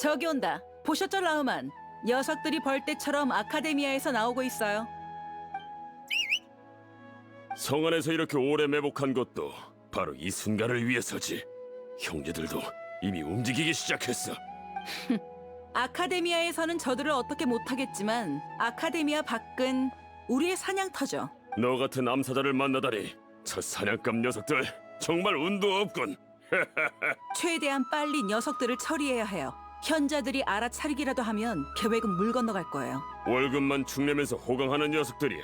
저기 온다. 보셨죠, 라흐만? 녀석들이 벌떼처럼 아카데미아에서 나오고 있어요. 성 안에서 이렇게 오래 매복한 것도 바로 이 순간을 위해서지. 형제들도 이미 움직이기 시작했어. 아카데미아에서는 저들을 어떻게 못하겠지만 아카데미아 밖은 우리의 사냥터죠. 너 같은 암사자를 만나다니, 저 사냥감 녀석들 정말 운도 없군. 최대한 빨리 녀석들을 처리해야 해요. 현자들이 알아차리기라도 하면 계획은 물 건너갈 거예요. 월급만 축내면서 호강하는 녀석들이야.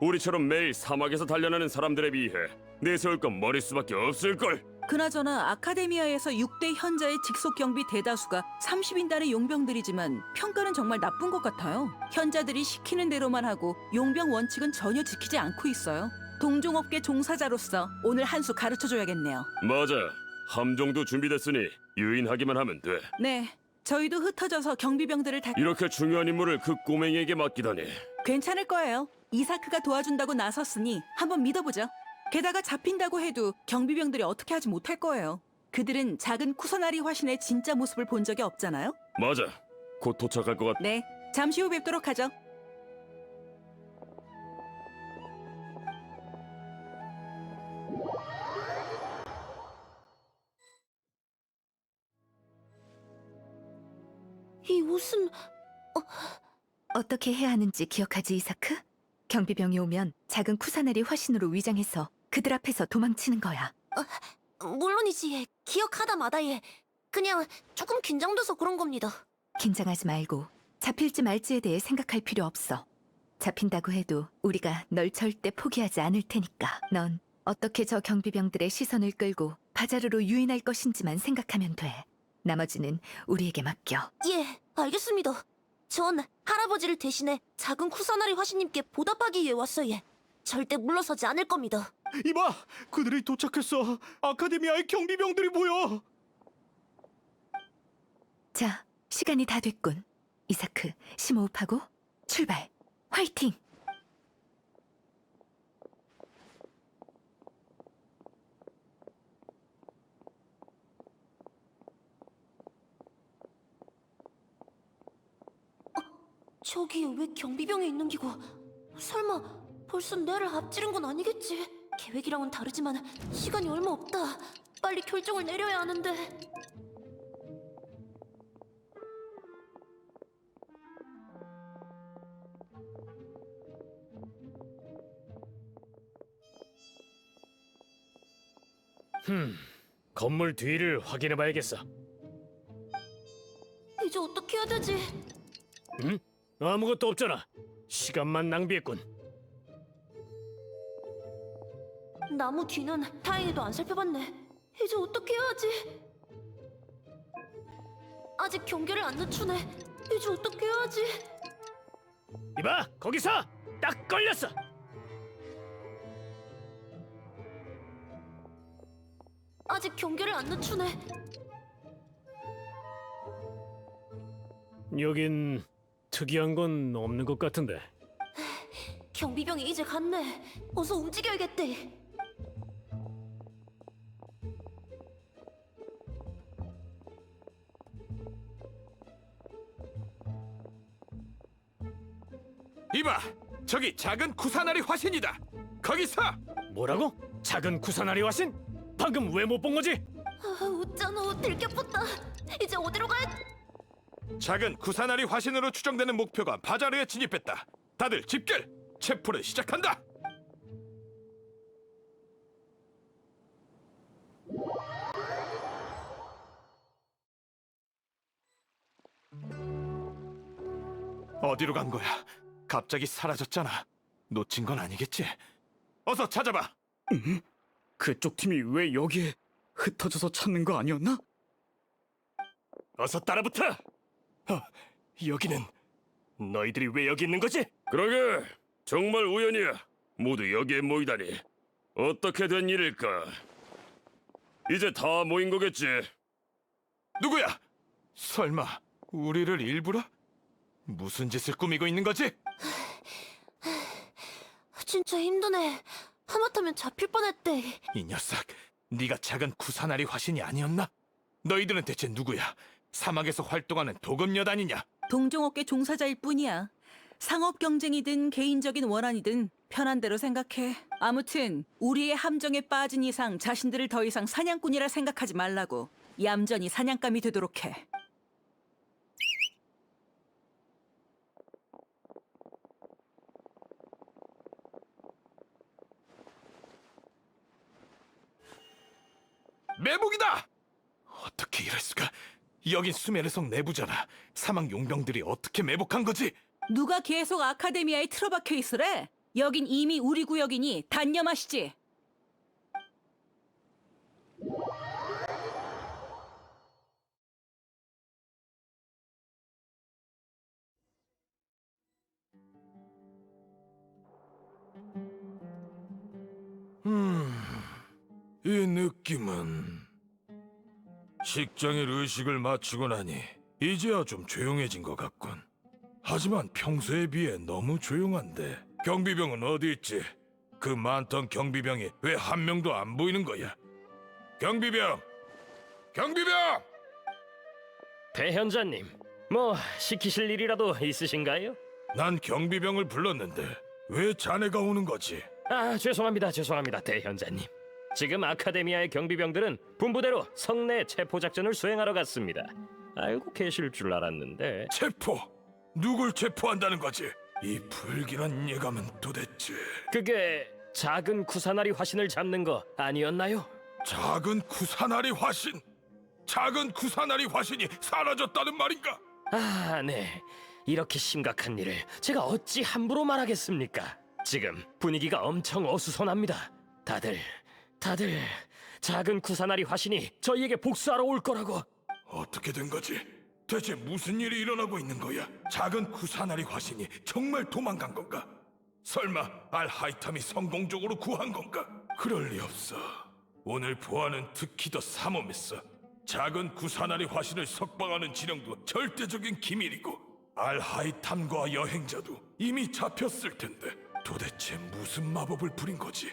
우리처럼 매일 사막에서 단련하는 사람들에 비해 내세울 건 머릿수밖에 없을걸. 그나저나 아카데미아에서 6대 현자의 직속 경비 대다수가 30인단의 용병들이지만 평가는 정말 나쁜 것 같아요. 현자들이 시키는 대로만 하고 용병 원칙은 전혀 지키지 않고 있어요. 동종업계 종사자로서 오늘 한 수 가르쳐줘야겠네요. 맞아. 함정도 준비됐으니 유인하기만 하면 돼. 네, 저희도 흩어져서 경비병들을 다... 이렇게 중요한 임무를 그 꼬맹이에게 맡기다니. 괜찮을 거예요. 이사크가 도와준다고 나섰으니 한번 믿어보죠. 게다가 잡힌다고 해도 경비병들이 어떻게 하지 못할 거예요. 그들은 작은 쿠사나리 화신의 진짜 모습을 본 적이 없잖아요. 맞아. 곧 도착할 것 같... 네, 잠시 후 뵙도록 하죠. 이 옷은 어떻게 해야 하는지 기억하지, 이사크? 경비병이 오면 작은 쿠사나리 화신으로 위장해서 그들 앞에서 도망치는 거야. 물론이지. 예. 기억하다 마다 예. 그냥 조금 긴장돼서 그런 겁니다. 긴장하지 말고 잡힐지 말지에 대해 생각할 필요 없어. 잡힌다고 해도 우리가 널 절대 포기하지 않을 테니까. 넌 어떻게 저 경비병들의 시선을 끌고 바자르로 유인할 것인지만 생각하면 돼. 나머지는 우리에게 맡겨. 예, 알겠습니다. 전 할아버지를 대신해 작은 쿠사나리 화신님께 보답하기 위해 왔어요. 예. 절대 물러서지 않을 겁니다. 이봐! 그들이 도착했어! 아카데미아의 경비병들이 보여! 자, 시간이 다 됐군. 이사크, 심호흡하고 출발. 화이팅! 저기 왜 경비병이 있는 기고? 설마 벌써 뇌를 앞지른 건 아니겠지? 계획이랑은 다르지만 시간이 얼마 없다. 빨리 결정을 내려야 하는데. 건물 뒤를 확인해봐야겠어. 이제 어떻게 해야 되지? 응? 아무것도 없잖아. 시간만 낭비했군. 나무 뒤는 다행히도 안 살펴봤네. 이제 어떻게 해야 하지? 아직 경계를 안 늦추네. 이제 어떻게 해야 하지? 이봐, 거기서! 딱 걸렸어! 아직 경계를 안 늦추네. 여긴 특이한 건 없는 것 같은데. 경비병이 이제 갔네. 어서 움직여야겠대. 이봐! 저기 작은 쿠사나리 화신이다! 거기서! 뭐라고? 작은 구사나리 화신? 방금 왜 못 본 거지? 웃잖아. 들켜붙다. 이제 어디로 가야... 작은 쿠사나리 화신으로 추정되는 목표가 바자르에 진입했다. 다들 집결! 체포를 시작한다! 어디로 간 거야? 갑자기 사라졌잖아. 놓친 건 아니겠지? 어서 찾아봐! 그쪽 팀이 왜 여기에 흩어져서 찾는 거 아니었나? 어서 따라붙어! 여기는 너희들이 왜 여기 있는 거지? 그러게, 정말 우연이야. 모두 여기에 모이다니. 어떻게 된 일일까? 이제 다 모인 거겠지. 누구야? 설마 우리를 일부러? 무슨 짓을 꾸미고 있는 거지? 진짜 힘드네. 하마터면 잡힐 뻔했대. 이 녀석, 네가 작은 구사나리 화신이 아니었나? 너희들은 대체 누구야? 사막에서 활동하는 도금여단이냐? 동종업계 종사자일 뿐이야. 상업 경쟁이든 개인적인 원한이든 편한 대로 생각해. 아무튼 우리의 함정에 빠진 이상 자신들을 더 이상 사냥꾼이라 생각하지 말라고. 얌전히 사냥감이 되도록 해. 매복이다! 어떻게 이럴 수가? 여긴 수메르성 내부잖아. 사막 용병들이 어떻게 매복한 거지? 누가 계속 아카데미아에 틀어박혀 있으래? 여긴 이미 우리 구역이니 단념하시지. 이 느낌은 식장일 의식을 마치고 나니 이제야 좀 조용해진 것 같군. 하지만 평소에 비해 너무 조용한데 경비병은 어디 있지? 그 많던 경비병이 왜 한 명도 안 보이는 거야? 경비병! 경비병! 대현자님, 뭐 시키실 일이라도 있으신가요? 난 경비병을 불렀는데 왜 자네가 오는 거지? 아, 죄송합니다, 대현자님. 지금 아카데미아의 경비병들은 분부대로 성내 체포 작전을 수행하러 갔습니다. 알고 계실 줄 알았는데. 체포! 누굴 체포한다는 거지? 이 불길한 예감은 도대체... 그게 작은 구사나리 화신을 잡는 거 아니었나요? 작은 구사나리 화신! 작은 구사나리 화신이 사라졌다는 말인가? 아, 네. 이렇게 심각한 일을 제가 어찌 함부로 말하겠습니까? 지금 분위기가 엄청 어수선합니다. 다들 작은 구사나리 화신이 저희에게 복수하러 올 거라고. 어떻게 된 거지? 대체 무슨 일이 일어나고 있는 거야? 작은 구사나리 화신이 정말 도망간 건가? 설마 알하이탐이 성공적으로 구한 건가? 그럴 리 없어. 오늘 보아는 특히 더 삼엄했어. 작은 구사나리 화신을 석방하는 진영도 절대적인 기밀이고 알하이탐과 여행자도 이미 잡혔을 텐데 도대체 무슨 마법을 부린 거지?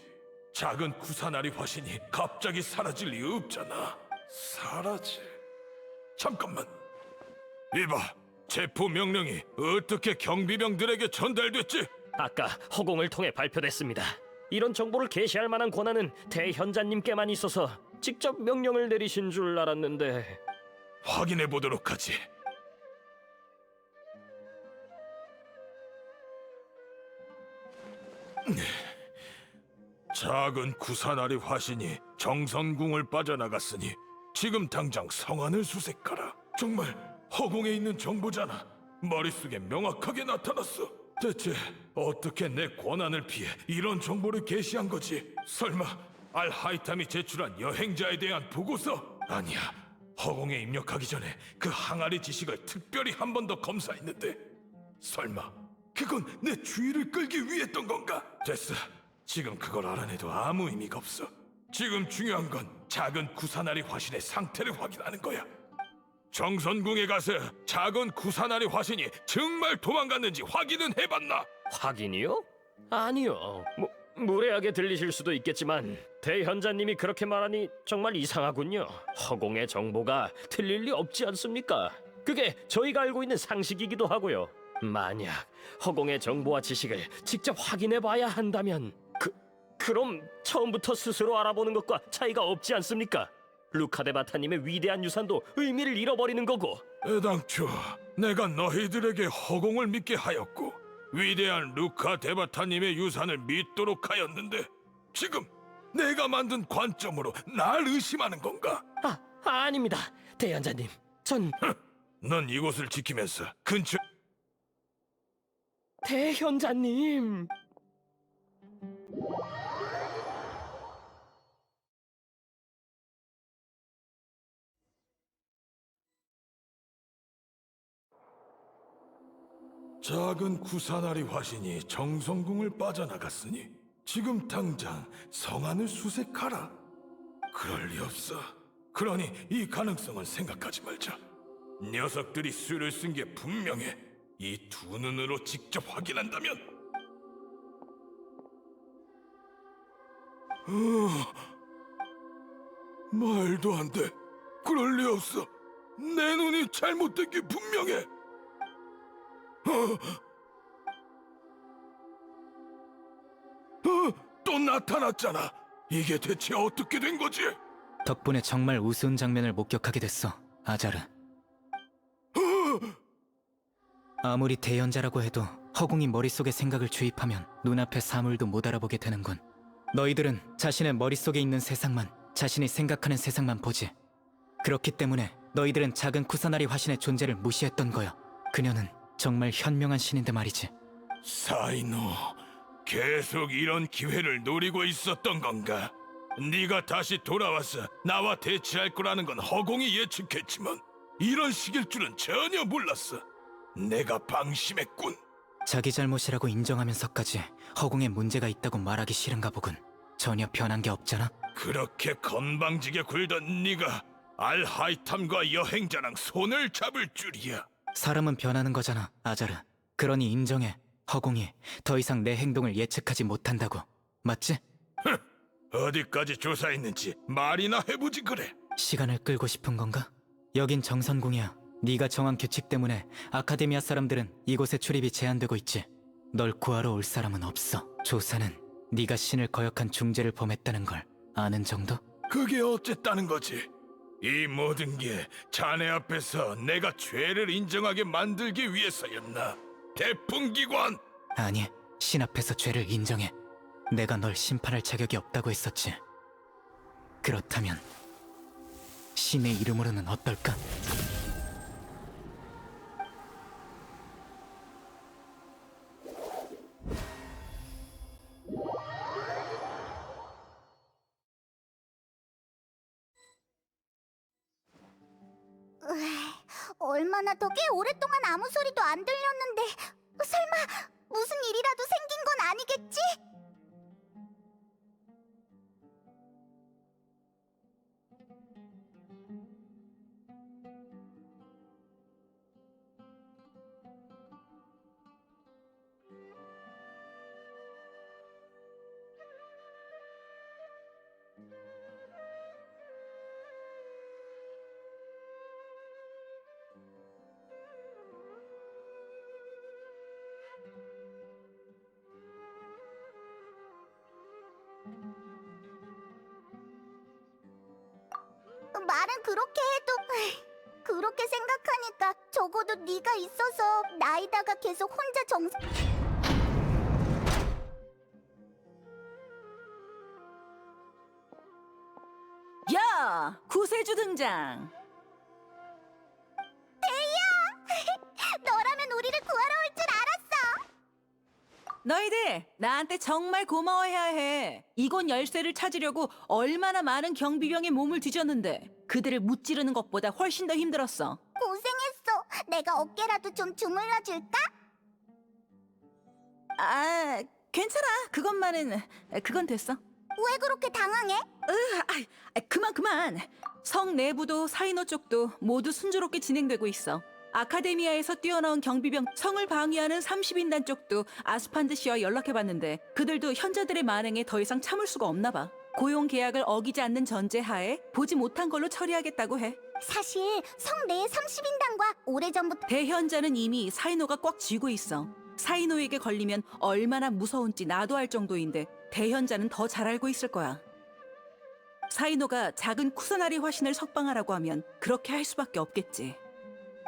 작은 구사나리 화신이 갑자기 사라질 리 없잖아. 사라질... 잠깐만. 이봐, 체포 명령이 어떻게 경비병들에게 전달됐지? 아까 허공을 통해 발표됐습니다. 이런 정보를 게시할 만한 권한은 대현자님께만 있어서 직접 명령을 내리신 줄 알았는데. 확인해 보도록 하지. 작은 구사나리 화신이 정선궁을 빠져나갔으니 지금 당장 성안을 수색하라. 정말 허공에 있는 정보잖아. 머릿속에 명확하게 나타났어. 대체 어떻게 내 권한을 피해 이런 정보를 게시한 거지? 설마 알하이탐이 제출한 여행자에 대한 보고서? 아니야. 허공에 입력하기 전에 그 항아리 지식을 특별히 한 번 더 검사했는데 설마 그건 내 주의를 끌기 위했던 건가? 됐어. 지금 그걸 알아내도 아무 의미가 없어. 지금 중요한 건 작은 구사나리 화신의 상태를 확인하는 거야. 정선궁에 가서 작은 구사나리 화신이 정말 도망갔는지 확인은 해봤나? 확인이요? 아니요. 무례하게 들리실 수도 있겠지만 대현자님이 그렇게 말하니 정말 이상하군요. 허공의 정보가 틀릴 리 없지 않습니까? 그게 저희가 알고 있는 상식이기도 하고요. 만약 허공의 정보와 지식을 직접 확인해 봐야 한다면 그럼 처음부터 스스로 알아보는 것과 차이가 없지 않습니까? 루카데바타님의 위대한 유산도 의미를 잃어버리는 거고. 애당초 내가 너희들에게 허공을 믿게 하였고 위대한 루카데바타님의 유산을 믿도록 하였는데 지금 내가 만든 관점으로 날 의심하는 건가? 아닙니다. 대현자님, 넌 이곳을 지키면서 근처... 대현자님. 작은 구사나리 화신이 정성궁을 빠져나갔으니 지금 당장 성안을 수색하라. 그럴 리 없어. 그러니 이 가능성을 생각하지 말자. 녀석들이 수를 쓴 게 분명해. 이 두 눈으로 직접 확인한다면 말도 안 돼. 그럴 리 없어. 내 눈이 잘못된 게 분명해. 또 나타났잖아. 이게 대체 어떻게 된 거지? 덕분에 정말 우스운 장면을 목격하게 됐어, 아자르. 아무리 대연자라고 해도 허공이 머릿속에 생각을 주입하면 눈앞의 사물도 못 알아보게 되는군. 너희들은 자신의 머릿속에 있는 세상만, 자신이 생각하는 세상만 보지. 그렇기 때문에 너희들은 작은 쿠사나리 화신의 존재를 무시했던 거야. 그녀는 정말 현명한 신인데 말이지. 사이노, 계속 이런 기회를 노리고 있었던 건가? 네가 다시 돌아와서 나와 대치할 거라는 건 허공이 예측했지만 이런 식일 줄은 전혀 몰랐어. 내가 방심했군. 자기 잘못이라고 인정하면서까지 허공에 문제가 있다고 말하기 싫은가 보군. 전혀 변한 게 없잖아. 그렇게 건방지게 굴던 네가 알하이탐과 여행자랑 손을 잡을 줄이야. 사람은 변하는 거잖아, 아자르. 그러니 인정해. 허공이 더 이상 내 행동을 예측하지 못한다고. 맞지? 어디까지 조사했는지 말이나 해보지 그래. 시간을 끌고 싶은 건가? 여긴 정선궁이야. 네가 정한 규칙 때문에 아카데미아 사람들은 이곳에 출입이 제한되고 있지. 널 구하러 올 사람은 없어. 조사는 네가 신을 거역한 중죄를 범했다는 걸 아는 정도? 그게 어쨌다는 거지? 이 모든 게 자네 앞에서 내가 죄를 인정하게 만들기 위해서였나? 대풍기관! 아니, 신 앞에서 죄를 인정해. 내가 널 심판할 자격이 없다고 했었지. 그렇다면 신의 이름으로는 어떨까? 얼마나 더 꽤 오랫동안 아무 소리도 안 들렸는데 설마 무슨 일이라도 생긴 건 아니겠지? 말은 그렇게 해도 그렇게 생각하니까 적어도 네가 있어서 나이다가 계속 혼자 정상... 야! 구세주 등장! 너라면 우리를 구하러 올 줄 알았어. 너희들 나한테 정말 고마워해야 해. 이곳 열쇠를 찾으려고 얼마나 많은 경비병의 몸을 뒤졌는데 그들을 무찌르는 것보다 훨씬 더 힘들었어. 고생했어. 내가 어깨라도 좀 주물러 줄까? 아, 괜찮아. 그건 됐어. 왜 그렇게 당황해? 그만. 성 내부도 사이노 쪽도 모두 순조롭게 진행되고 있어. 아카데미아에서 뛰어나온 경비병 성을 방위하는 30인단 쪽도 아스판드 씨와 연락해봤는데 그들도 현자들의 만행에 더 이상 참을 수가 없나 봐. 고용 계약을 어기지 않는 전제하에 보지 못한 걸로 처리하겠다고 해. 사실 성 내의 30인단과 오래전부터 대현자는 이미 사이노가 꽉 쥐고 있어. 사이노에게 걸리면 얼마나 무서운지 나도 알 정도인데 대현자는 더 잘 알고 있을 거야. 사이노가 작은 쿠사나리 화신을 석방하라고 하면 그렇게 할 수밖에 없겠지.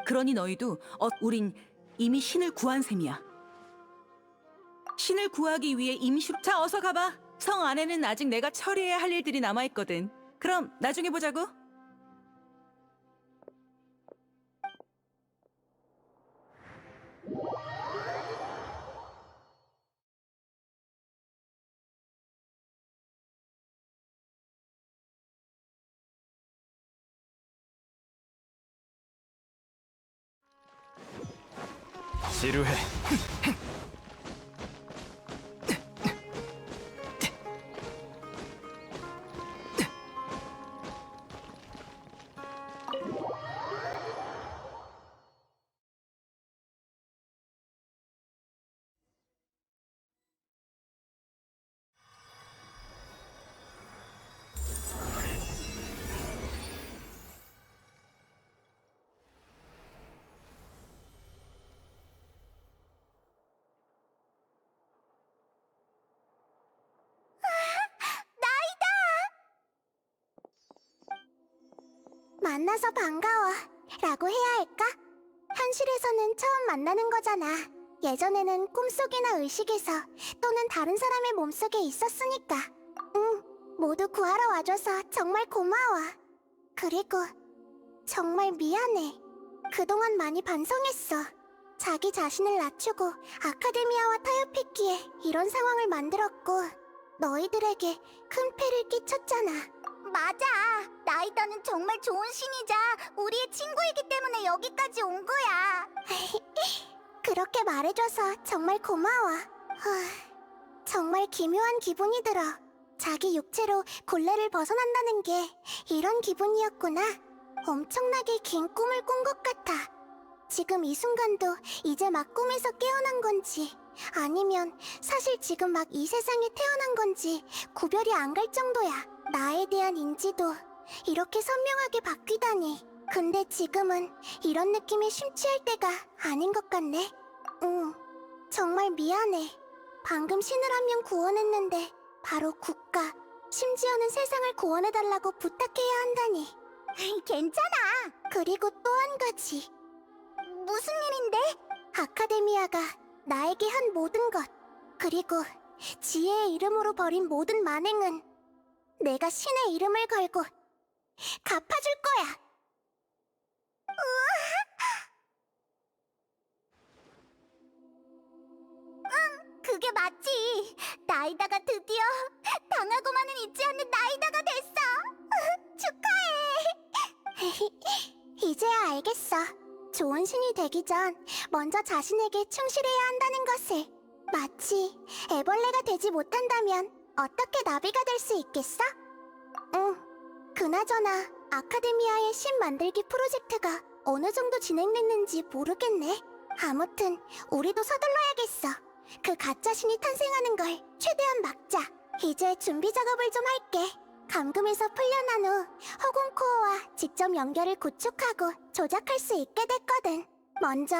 그러니 너희도 우린 이미 신을 구한 셈이야. 신을 구하기 위해 임시로... 자, 어서 가봐. 성 안에는 아직 내가 처리해야 할 일들이 남아있거든. 그럼 나중에 보자고. 지루해. 만나서 반가워 라고 해야 할까? 현실에서는 처음 만나는 거잖아. 예전에는 꿈속이나 의식에서 또는 다른 사람의 몸속에 있었으니까. 응, 모두 구하러 와줘서 정말 고마워. 그리고 정말 미안해. 그동안 많이 반성했어. 자기 자신을 낮추고 아카데미아와 타협했기에 이런 상황을 만들었고 너희들에게 큰 폐를 끼쳤잖아. 맞아. 나이다는 정말 좋은 신이자 우리의 친구이기 때문에 여기까지 온 거야. 그렇게 말해줘서 정말 고마워. 정말 기묘한 기분이 들어. 자기 육체로 곤래를 벗어난다는 게 이런 기분이었구나. 엄청나게 긴 꿈을 꾼 것 같아. 지금 이 순간도 이제 막 꿈에서 깨어난 건지 아니면 사실 지금 막 이 세상에 태어난 건지 구별이 안 갈 정도야. 나에 대한 인지도 이렇게 선명하게 바뀌다니. 근데 지금은 이런 느낌에 심취할 때가 아닌 것 같네. 응, 정말 미안해. 방금 신을 한 명 구원했는데 바로 국가, 심지어는 세상을 구원해달라고 부탁해야 한다니. 괜찮아. 그리고 또 한 가지. 무슨 일인데? 아카데미아가 나에게 한 모든 것, 그리고 지혜의 이름으로 벌인 모든 만행은 내가 신의 이름을 걸고 갚아줄 거야. 응, 그게 맞지. 나이다가 드디어 당하고만은 있지 않는 나이다가 됐어. 축하해. 이제야 알겠어. 좋은 신이 되기 전 먼저 자신에게 충실해야 한다는 것을. 마치 애벌레가 되지 못한다면 어떻게 나비가 될 수 있겠어? 응. 그나저나 아카데미아의 신 만들기 프로젝트가 어느 정도 진행됐는지 모르겠네. 아무튼 우리도 서둘러야겠어. 그 가짜 신이 탄생하는 걸 최대한 막자. 이제 준비 작업을 좀 할게. 감금에서 풀려난 후 허공코어와 직접 연결을 구축하고 조작할 수 있게 됐거든. 먼저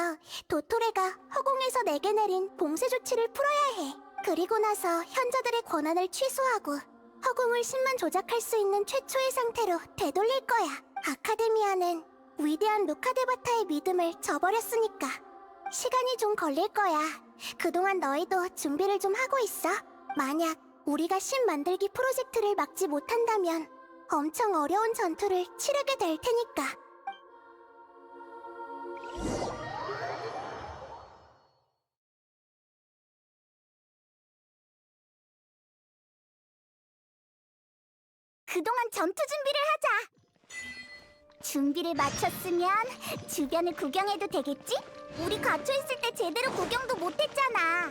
도토레가 허공에서 내게 내린 봉쇄 조치를 풀어야 해. 그리고 나서 현자들의 권한을 취소하고 허공을 신만 조작할 수 있는 최초의 상태로 되돌릴 거야. 아카데미아는 위대한 루카데바타의 믿음을 저버렸으니까 시간이 좀 걸릴 거야. 그동안 너희도 준비를 좀 하고 있어. 만약 우리가 신 만들기 프로젝트를 막지 못한다면 엄청 어려운 전투를 치르게 될 테니까. 그동안 전투 준비를 하자. 준비를 마쳤으면 주변을 구경해도 되겠지? 우리 갇혀있을 때 제대로 구경도 못했잖아.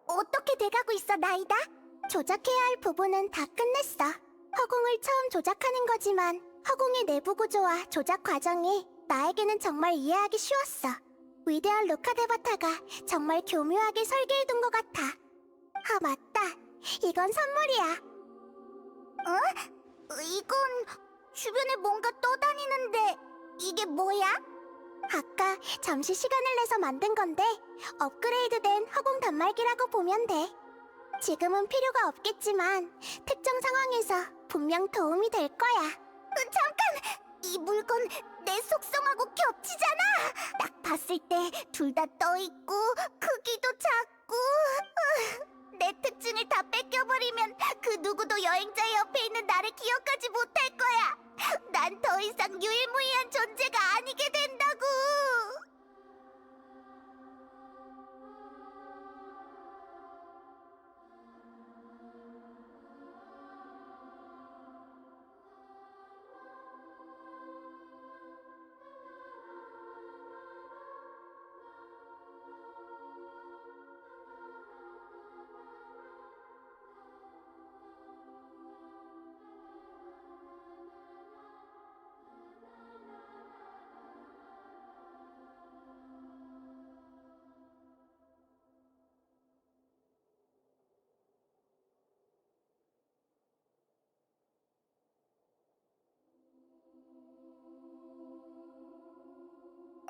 어떻게 돼가고 있어, 나이다? 조작해야 할 부분은 다 끝냈어. 허공을 처음 조작하는 거지만 허공의 내부 구조와 조작 과정이 나에게는 정말 이해하기 쉬웠어. 위대한 루카데바타가 정말 교묘하게 설계해둔 것 같아. 아, 맞다. 이건 선물이야. 어? 이건 주변에 뭔가 떠다니는데 이게 뭐야? 아까 잠시 시간을 내서 만든 건데 업그레이드된 허공 단말기라고 보면 돼. 지금은 필요가 없겠지만 특정 상황에서 분명 도움이 될 거야. 잠깐! 이 물건 내 속성하고 겹치잖아! 딱 봤을 때 둘 다 떠있고 크기도 작고 내 특징을 다 뺏겨버리면 그 누구도 여행자의 옆에 있는 나를 기억하지 못할 거야. 난 더 이상 유일무이한 존재가 아니게 된다고.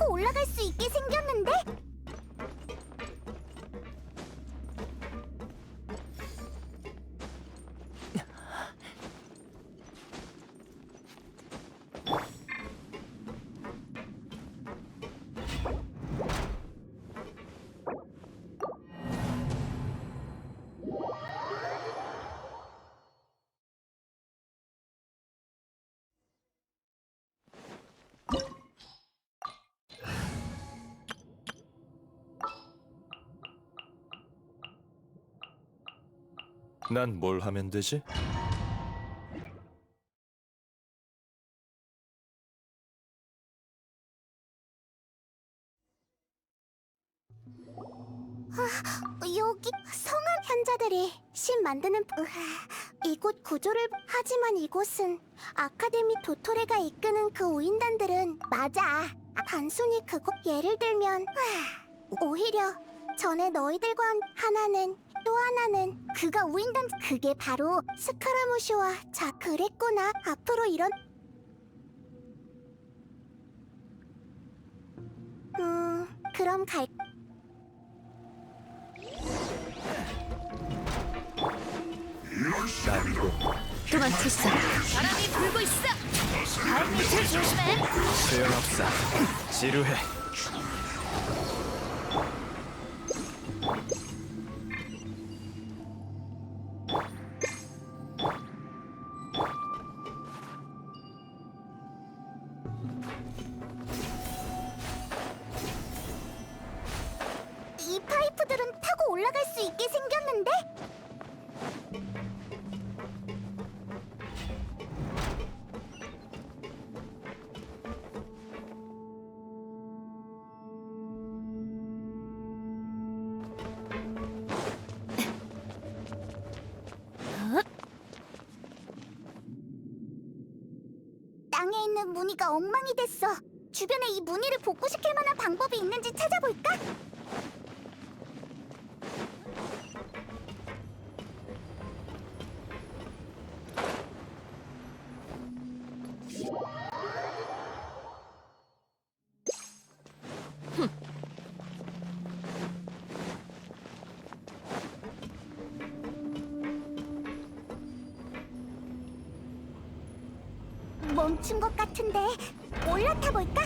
타고 올라갈 수 있게 생겼는데? 난 뭘 하면 되지? 여기 성악 현자들이 신 만드는 이곳 구조를 하지만 이곳은 아카데미 도토레가 이끄는 그 우인단들은 맞아. 단순히 그곳 예를 들면 오히려 전에 너희들과 하나는 또 하나는 그가 우인단 그게 바로 스카라무시와 자 그랬구나. 앞으로 이런 그럼 갈 도망쳤어. 바람이 불고 있어. 다음 밑을 조심해. 소용없어. 지루해. 이 파이프들은 타고 올라갈 수 있게 생겼는데? 땅에 있는 무늬가 엉망이 됐어. 주변에 이 무늬를 복구시킬 만한 방법이 있는지 찾아볼까? 멈춘 것 같은데 올라타 볼까?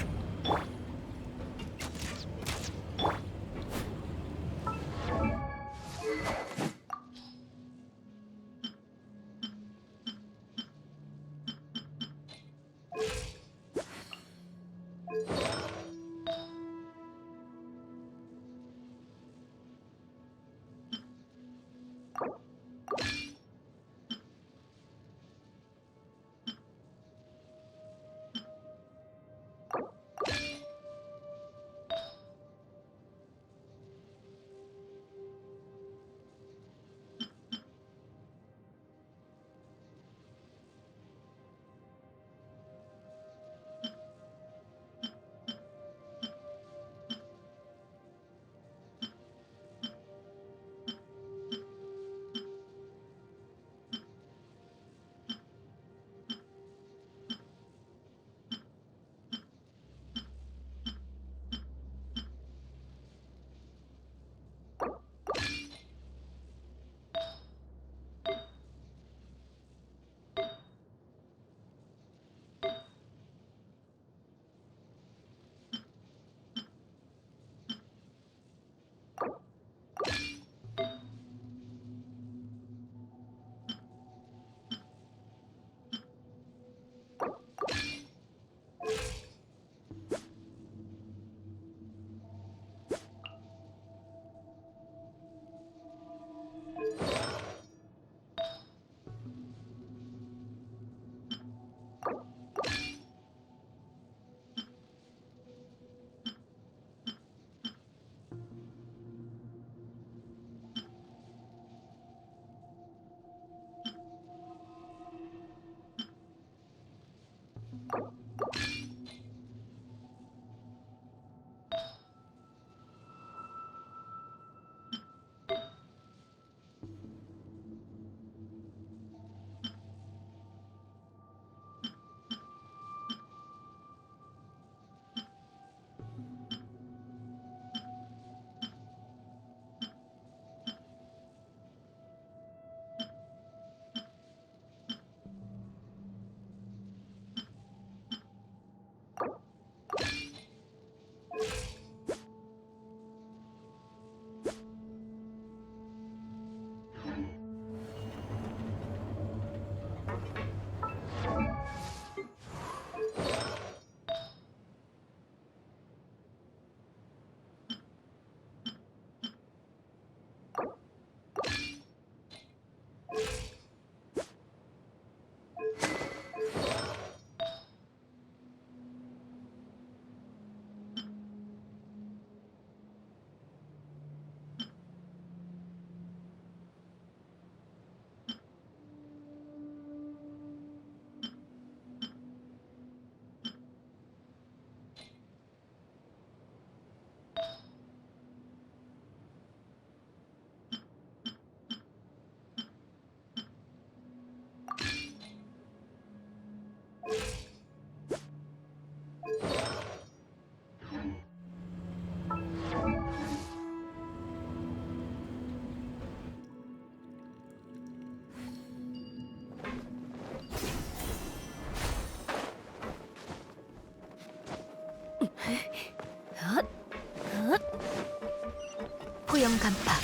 간파.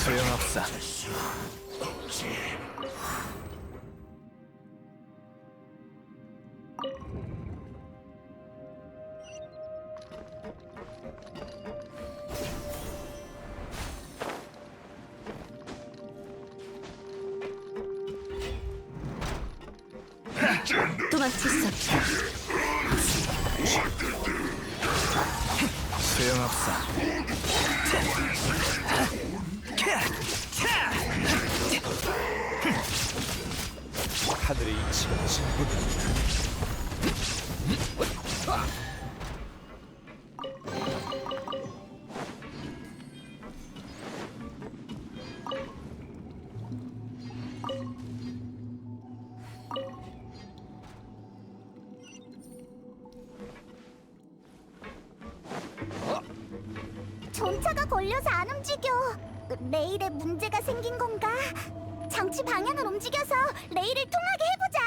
소용없어. 도망칠 수 없다. 소용없어. 하늘의 이치가 진군한다. 전차가 걸려서 안 움직여. 레일에 문제가 생긴 건가? 장치 방향을 움직여서 레일을 통하게 해보자.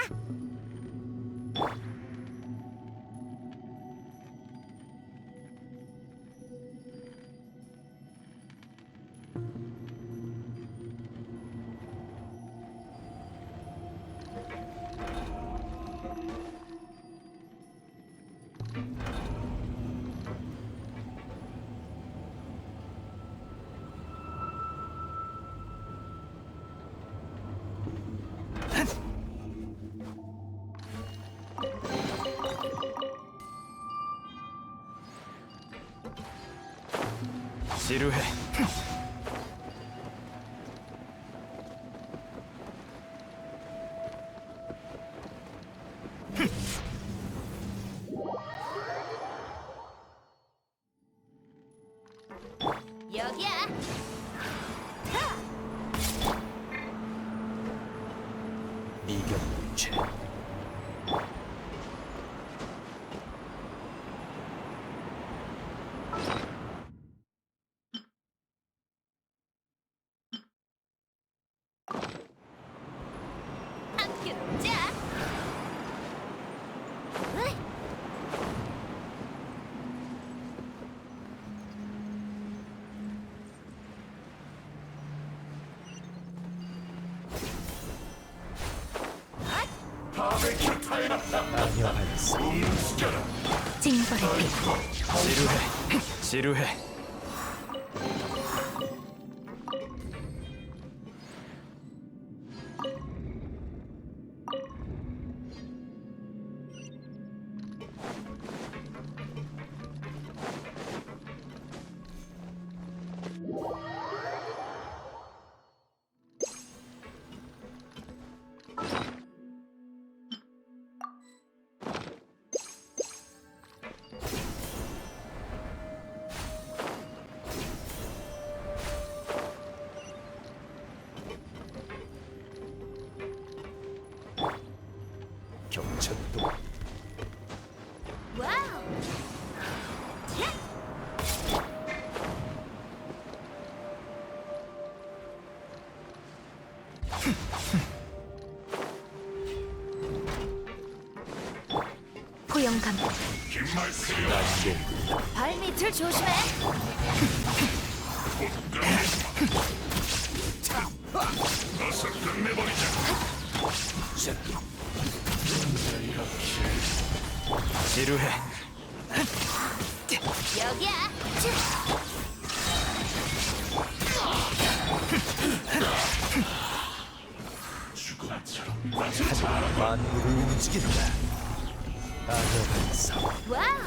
지루해. 여기야. 이격물체. 함께 놀자. 으이. 안녕하였어. 징벌의 빛. 지루해. 지루해. 경천도 와우. 포영 간파. 발밑을 조심해. 지루해. 여기야. 만물을 움직인다. 안녕하였어. 와우.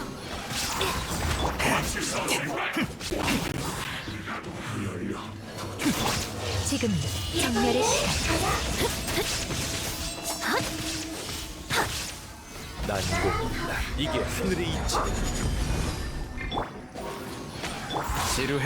지금 정멸의 시간. 난공이다. 이게 하늘의 이치다. 지루해.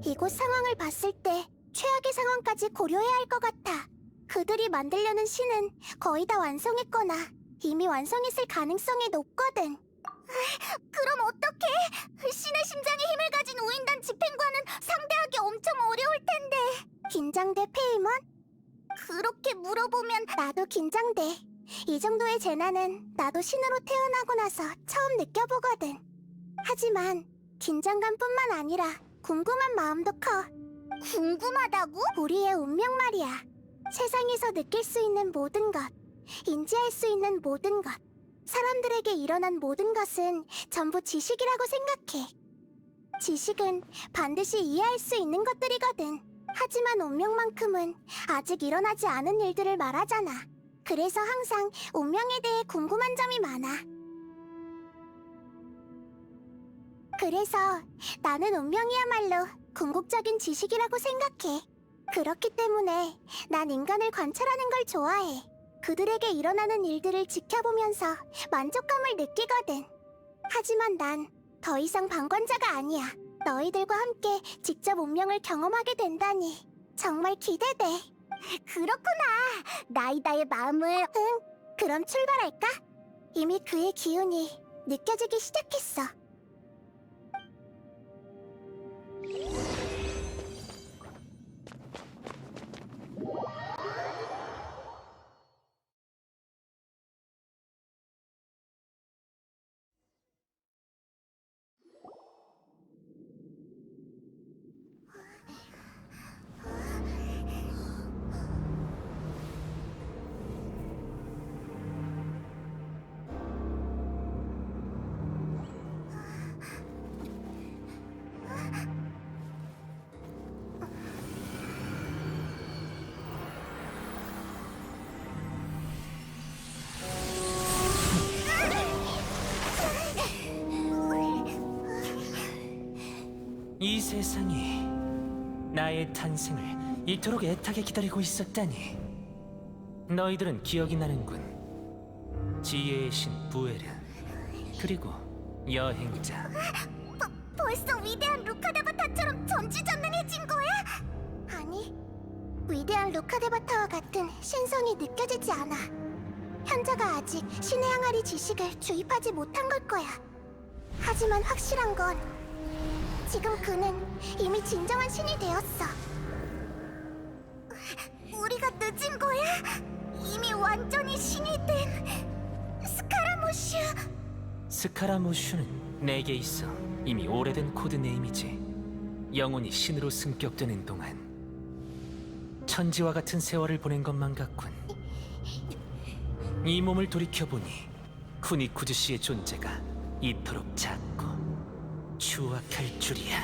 이곳 상황을 봤을 때 최악의 상황까지 고려해야 할 것 같아. 그들이 만들려는 신은 거의 다 완성했거나 이미 완성했을 가능성이 높거든. 그럼 어떡해? 신의 심장에 힘을 가진 우인단 집행관은 상대하기 엄청 어려울 텐데. 긴장돼, 페이몬? 그렇게 물어보면 나도 긴장돼. 이 정도의 재난은 나도 신으로 태어나고 나서 처음 느껴보거든. 하지만 긴장감뿐만 아니라 궁금한 마음도 커. 궁금하다고? 우리의 운명 말이야. 세상에서 느낄 수 있는 모든 것, 인지할 수 있는 모든 것, 사람들에게 일어난 모든 것은 전부 지식이라고 생각해. 지식은 반드시 이해할 수 있는 것들이거든. 하지만 운명만큼은 아직 일어나지 않은 일들을 말하잖아. 그래서 항상 운명에 대해 궁금한 점이 많아. 그래서 나는 운명이야말로 궁극적인 지식이라고 생각해. 그렇기 때문에 난 인간을 관찰하는 걸 좋아해. 그들에게 일어나는 일들을 지켜보면서 만족감을 느끼거든. 하지만 난 더 이상 방관자가 아니야. 너희들과 함께 직접 운명을 경험하게 된다니 정말 기대돼. 그렇구나. 나이다의 마음을... 응, 그럼 출발할까? 이미 그의 기운이 느껴지기 시작했어. 이 세상이 나의 탄생을 이토록 애타게 기다리고 있었다니. 너희들은 기억이 나는군. 지혜의 신 부에르, 그리고 여행자. 벌써 위대한 루카데바타처럼 전지전능해진 거야? 아니, 위대한 루카데바타와 같은 신성이 느껴지지 않아. 현자가 아직 신의 항아리 지식을 주입하지 못한 걸 거야. 하지만 확실한 건 지금 그는 이미 진정한 신이 되었어. 우리가 늦은 거야? 이미 완전히 신이 된 스카라모슈. 스카라모슈는 내게 있어 이미 오래된 코드네임이지. 영혼이 신으로 승격되는 동안 천지와 같은 세월을 보낸 것만 같군. 이 몸을 돌이켜보니 쿠니쿠즈 씨의 존재가 이토록 작고 추악할 줄이야.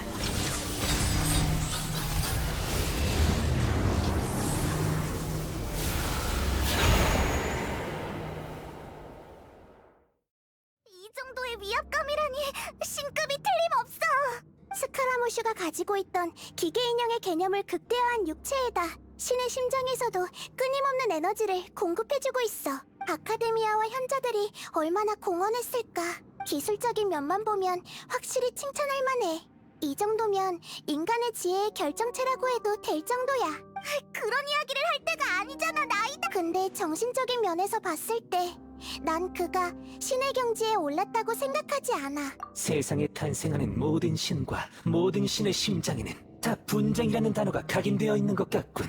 이 정도의 위압감이라니 신급이 틀림없어. 스카라모슈가 가지고 있던 기계 인형의 개념을 극대화한 육체에다 신의 심장에서도 끊임없는 에너지를 공급해주고 있어. 아카데미아와 현자들이 얼마나 공헌했을까. 기술적인 면만 보면 확실히 칭찬할 만해. 이 정도면 인간의 지혜의 결정체라고 해도 될 정도야. 그런 이야기를 할 때가 아니잖아, 나이다. 근데 정신적인 면에서 봤을 때 난 그가 신의 경지에 올랐다고 생각하지 않아. 세상에 탄생하는 모든 신과 모든 신의 심장에는 다 분쟁이라는 단어가 각인되어 있는 것 같군.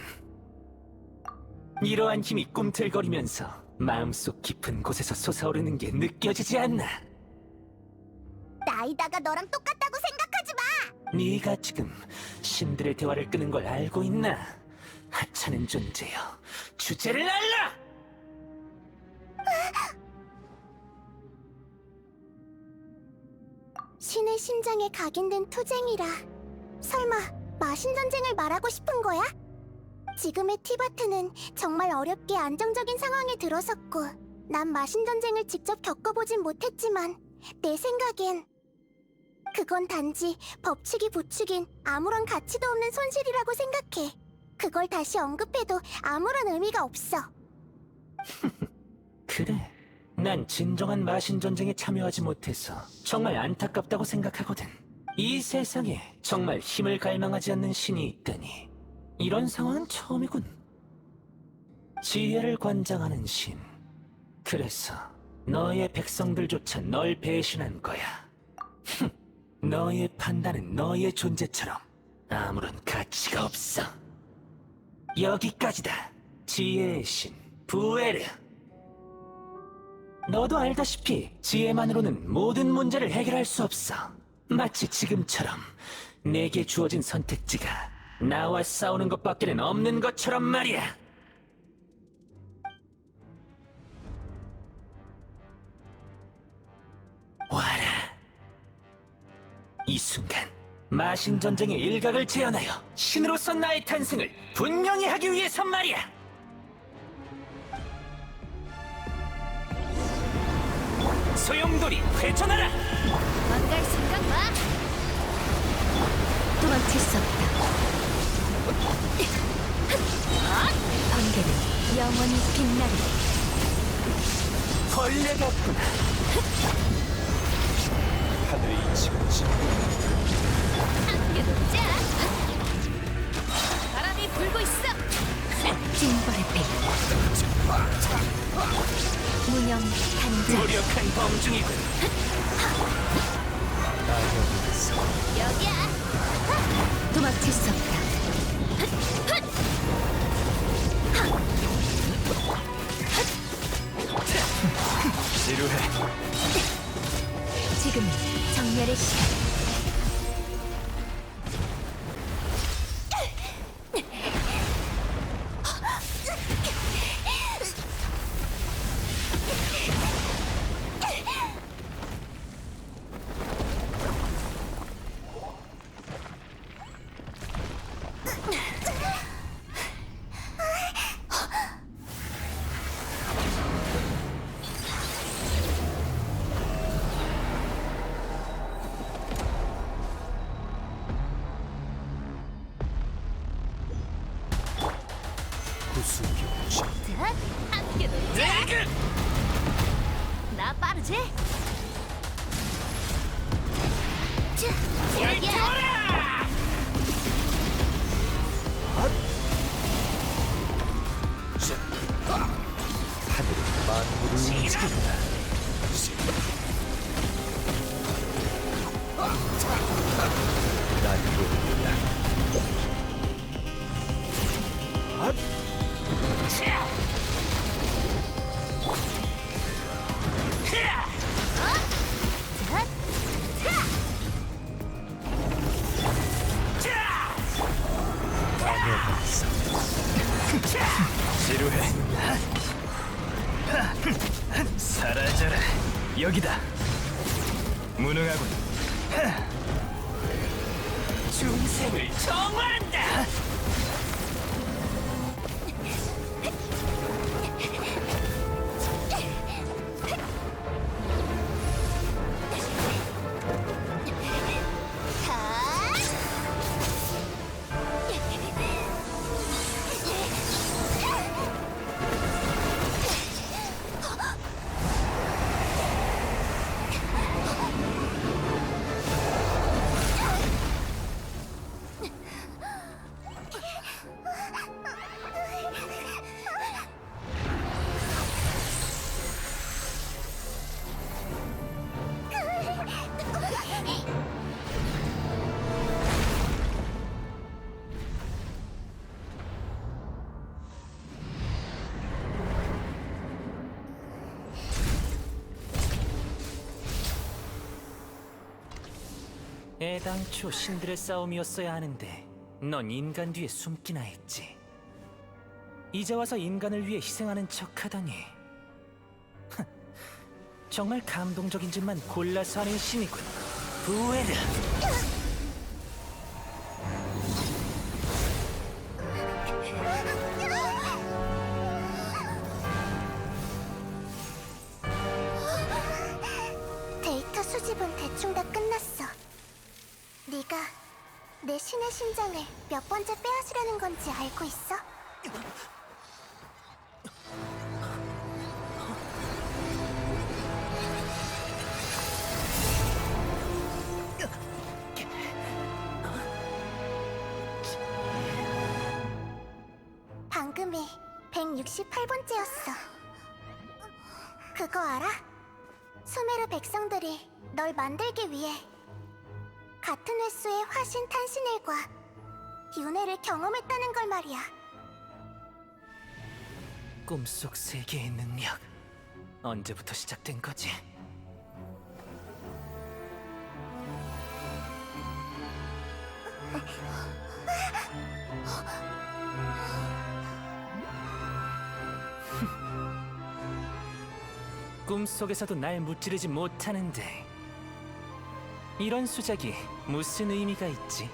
이러한 힘이 꿈틀거리면서 마음속 깊은 곳에서 솟아오르는 게 느껴지지 않나? 나이다가 너랑 똑같다고 생각하지 마! 네가 지금 신들의 대화를 끄는 걸 알고 있나? 하찮은 존재여, 주제를 알라! 신의 심장에 각인된 투쟁이라. 설마 마신전쟁을 말하고 싶은 거야? 지금의 티바트는 정말 어렵게 안정적인 상황에 들어섰고 난 마신전쟁을 직접 겪어보진 못했지만 내 생각엔 그건 단지 법칙이 부추긴 아무런 가치도 없는 손실이라고 생각해. 그걸 다시 언급해도 아무런 의미가 없어. 그래, 난 진정한 마신 전쟁에 참여하지 못해서 정말 안타깝다고 생각하거든. 이 세상에 정말 힘을 갈망하지 않는 신이 있다니. 이런 상황은 처음이군. 지혜를 관장하는 신. 그래서 너의 백성들조차 널 배신한 거야. 너의 판단은 너의 존재처럼 아무런 가치가 없어. 여기까지다. 지혜의 신, 부에르. 너도 알다시피 지혜만으로는 모든 문제를 해결할 수 없어. 마치 지금처럼 내게 주어진 선택지가 나와 싸우는 것밖에는 없는 것처럼 말이야. 와라. 이 순간 마신 전쟁의 일각을 재현하여 신으로서 나의 탄생을 분명히 하기 위해서 말이야. 소용돌이 회전하라. 망갈 생각 마. 도망칠 수 없다. 번개는 영원히 빛나리. 벌레 같구나. 하늘의 이치가 진군. 함께 놀자. 바람이 불고 있어. 징벌의 배. 무념 단장. 무력한 범중이군. 여기야. 도망칠 수 없다. 지루해. 지금은 정렬의 시간. 구수교지. 함께 놀자. 나 빠르지? 자, 여기야. 하늘은 만물을 움직인다. 난고입니다. 지루해. 사라져라. 여기다. 무능하군. 중생을 정화한다. 애당초 신들의 싸움이었어야 하는데 넌 인간 뒤에 숨기나 했지. 이제 와서 인간을 위해 희생하는 척하다니. 정말 감동적인 짓만 골라서 하는 신이군. 부에르. 데이터 수집은 대충 다 끝났어. 네가 내 신의 심장을 몇 번째 빼앗으려는 건지 알고 있어? 68번째였어. 그거 알아? 수메르 백성들이 널 만들기 위해 같은 횟수의 화신 탄신일과 윤회를 경험했다는 걸 말이야. 꿈속 세계의 능력 언제부터 시작된 거지? 꿈속에서도 날 무찌르지 못하는데 이런 수작이 무슨 의미가 있지?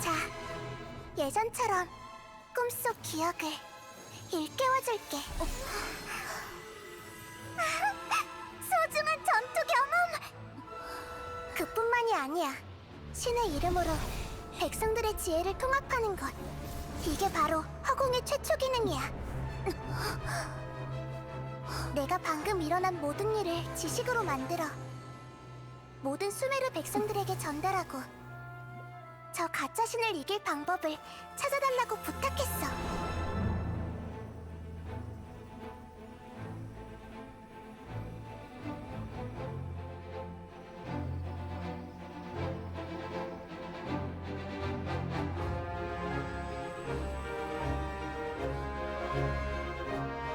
자, 예전처럼 꿈속 기억을 일깨워줄게. 소중한 전투 경험! 그뿐만이 아니야. 신의 이름으로 백성들의 지혜를 통합하는 것. 이게 바로 허공의 최초 기능이야. 내가 방금 일어난 모든 일을 지식으로 만들어 모든 수메르 백성들에게 전달하고 저 가짜 신을 이길 방법을 찾아달라고 부탁했어.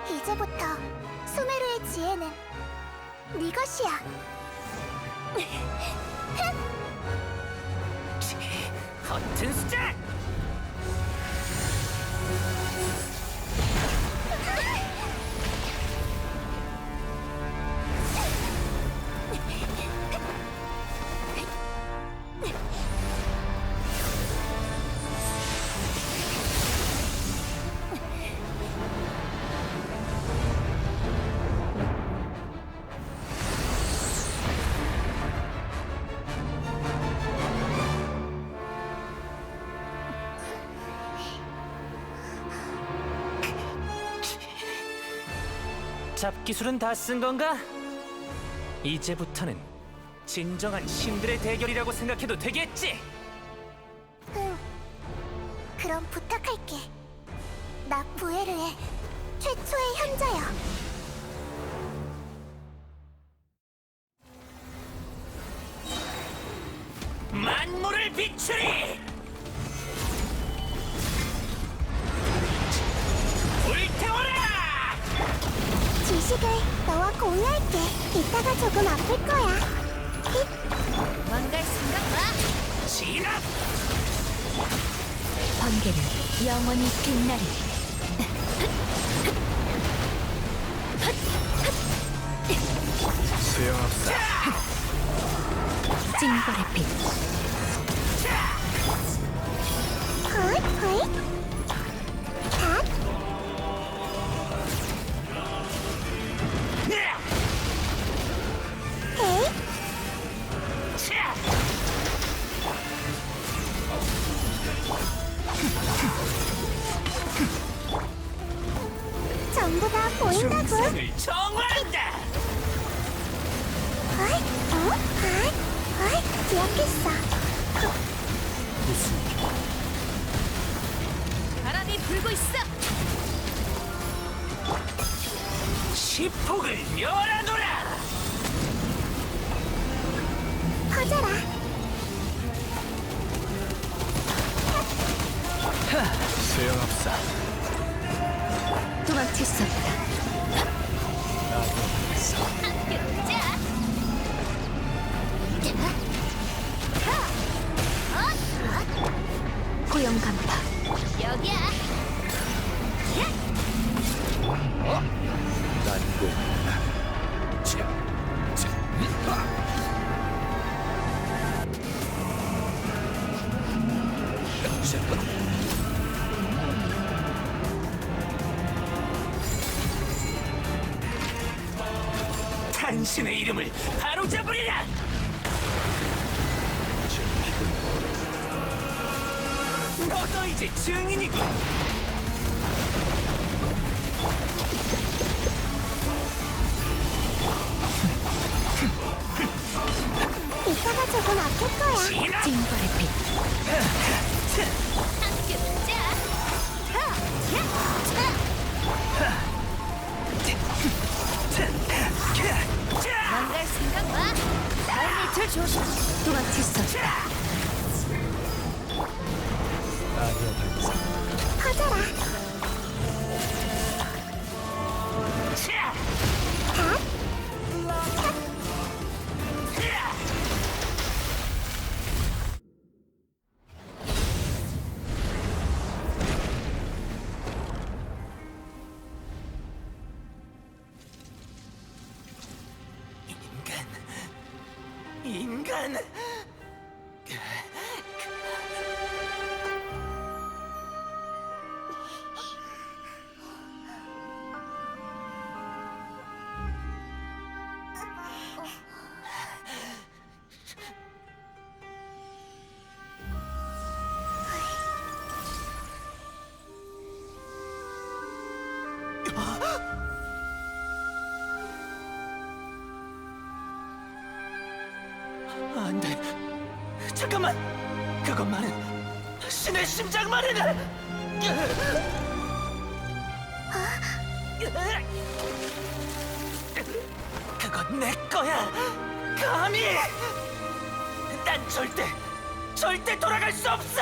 이제부터 수메르의 지혜는 네 것이야. 허튼 수작! 잡기술은 다 쓴 건가? 이제부터는 진정한 신들의 대결이라고 생각해도 되겠지? 응. 그럼 부탁할게. 나 부에르의 최초의 현자야. 만물을 비추리! 불태워라! 지식을 너와 공유할게. 이따가 조금 아플 거야. 망갈 생각 마! 진압! 번개는 영원히 빛나리. 소용없어. 징벌의 빛. 헛, 헛. 닷. 헤이. 전부 다 보인다고. 중생을 정화한다! 헛, 헛, 헛. 기억했어. 바람이 불고 있어! 시폭을 멸하노라! 퍼져라. 소용없어. 도망칠 수 없다. 고용 간파. 여기야! 난공 당신의 이름을 바로잡으리라! 너도 이제 증인이군! 이따가 조금 아플 거야. 진압! 징벌의 빛. 함께 붙자! 망갈 생각 마. 나의 밑을 조심. 도망칠 수 없다. 퍼져라. 인간. 안 돼. 잠깐만. 그것만은 신의 심장만은. 그건 내 거야. 감히. 난 절대 돌아갈 수 없어.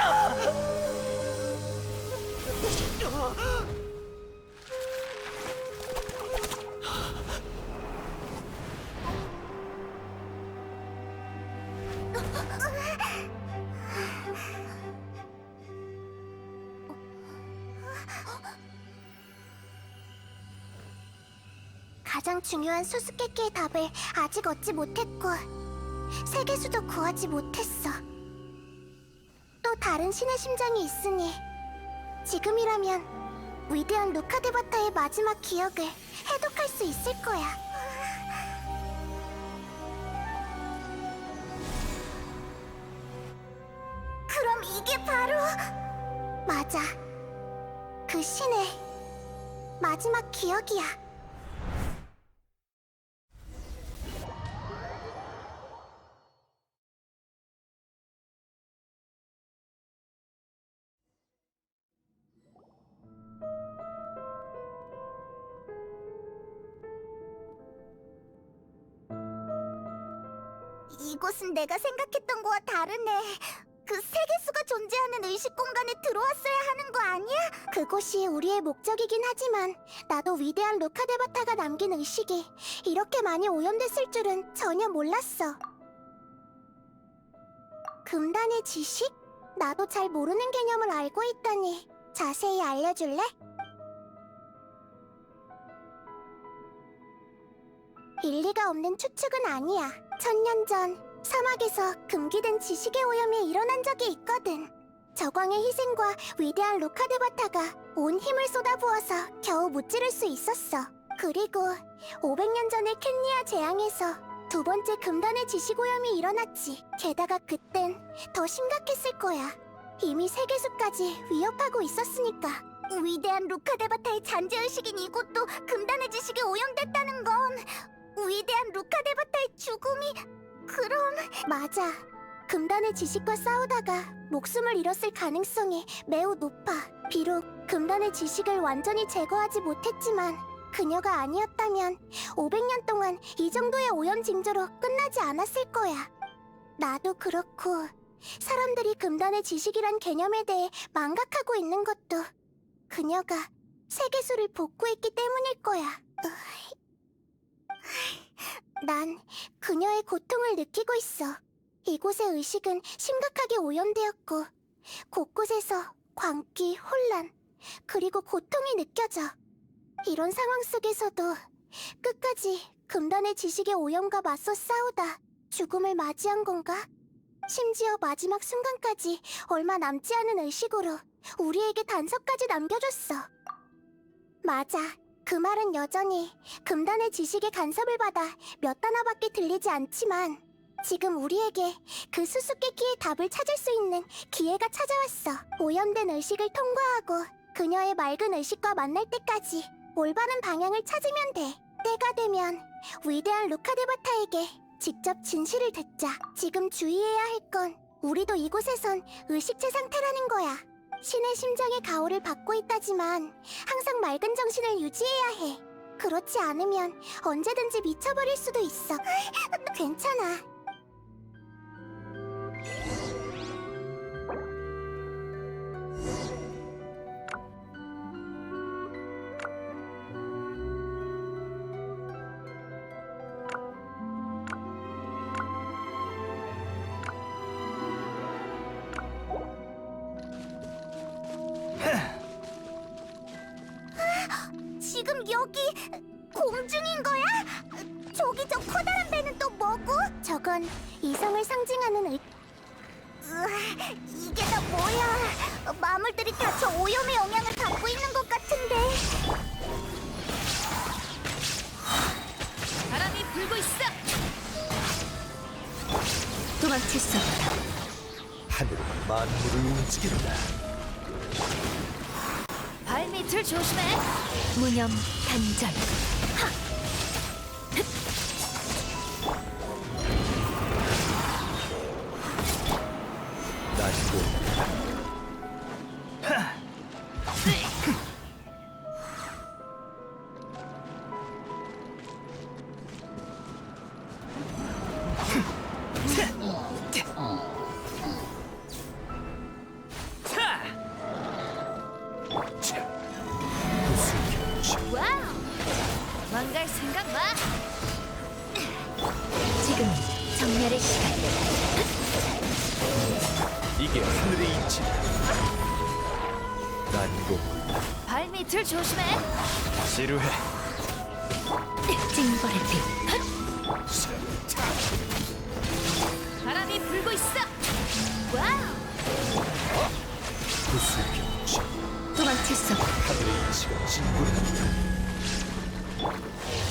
가장 중요한 수수께끼의 답을 아직 얻지 못했고 세계수도 구하지 못했어. 또 다른 신의 심장이 있으니 지금이라면 위대한 루카데바타의 마지막 기억을 해독할 수 있을 거야. 그럼 이게 바로 맞아. 그 신의 마지막 기억이야. 이곳은 내가 생각했던 거와 다르네. 그 세계수가 존재하는 의식 공간에 들어왔어야 하는 거 아니야? 그곳이 우리의 목적이긴 하지만 나도 위대한 루카데바타가 남긴 의식이 이렇게 많이 오염됐을 줄은 전혀 몰랐어. 금단의 지식? 나도 잘 모르는 개념을 알고 있다니 자세히 알려줄래? 일리가 없는 추측은 아니야. 1000년 전 사막에서 금기된 지식의 오염이 일어난 적이 있거든. 저광의 희생과 위대한 루카데바타가 온 힘을 쏟아부어서 겨우 무찌를 수 있었어. 그리고 500년 전의 켄리아 재앙에서 두 번째 금단의 지식 오염이 일어났지. 게다가 그땐 더 심각했을 거야. 이미 세계수까지 위협하고 있었으니까. 위대한 루카데바타의 잔재의식인 이곳도 금단의 지식이 오염됐다는 건 위대한 루카데바타의 죽음이... 그럼... 맞아. 금단의 지식과 싸우다가 목숨을 잃었을 가능성이 매우 높아. 비록 금단의 지식을 완전히 제거하지 못했지만 그녀가 아니었다면 500년 동안 이 정도의 오염 징조로 끝나지 않았을 거야. 나도 그렇고 사람들이 금단의 지식이란 개념에 대해 망각하고 있는 것도 그녀가 세계수를 복구했기 때문일 거야. 난 그녀의 고통을 느끼고 있어. 이곳의 의식은 심각하게 오염되었고 곳곳에서 광기, 혼란, 그리고 고통이 느껴져. 이런 상황 속에서도 끝까지 금단의 지식의 오염과 맞서 싸우다 죽음을 맞이한 건가? 심지어 마지막 순간까지 얼마 남지 않은 의식으로 우리에게 단서까지 남겨줬어. 맞아. 그 말은 여전히 금단의 지식의 간섭을 받아 몇 단어밖에 들리지 않지만 지금 우리에게 그 수수께끼의 답을 찾을 수 있는 기회가 찾아왔어. 오염된 의식을 통과하고 그녀의 맑은 의식과 만날 때까지 올바른 방향을 찾으면 돼. 때가 되면 위대한 루카데바타에게 직접 진실을 듣자. 지금 주의해야 할 건 우리도 이곳에선 의식체 상태라는 거야. 신의 심장의 가호를 받고 있다지만 항상 맑은 정신을 유지해야 해. 그렇지 않으면 언제든지 미쳐버릴 수도 있어. 괜찮아. 지금 여기 공중인 거야? 저기 저 커다란 배는 또 뭐고? 저건 이성을 상징하는 이게 다 뭐야? 마물들이 다 저 오염의 영향을 받고 있는 것 같은데. 바람이 불고 있어. 도망칠 수 없다. 하늘은 만물을 움직인다. 발밑을 조심해. 무념 단절. 난고 와우. 망갈 생각 마. 지금 정렬의 시간. 이게 하늘의 이치다. 난고 발밑을 조심해. 지루해. 징벌의 빛. 바람이 불고 있어. 와우. 구수병치 도망칠 수 없다. 하늘의 이치가 진군한다.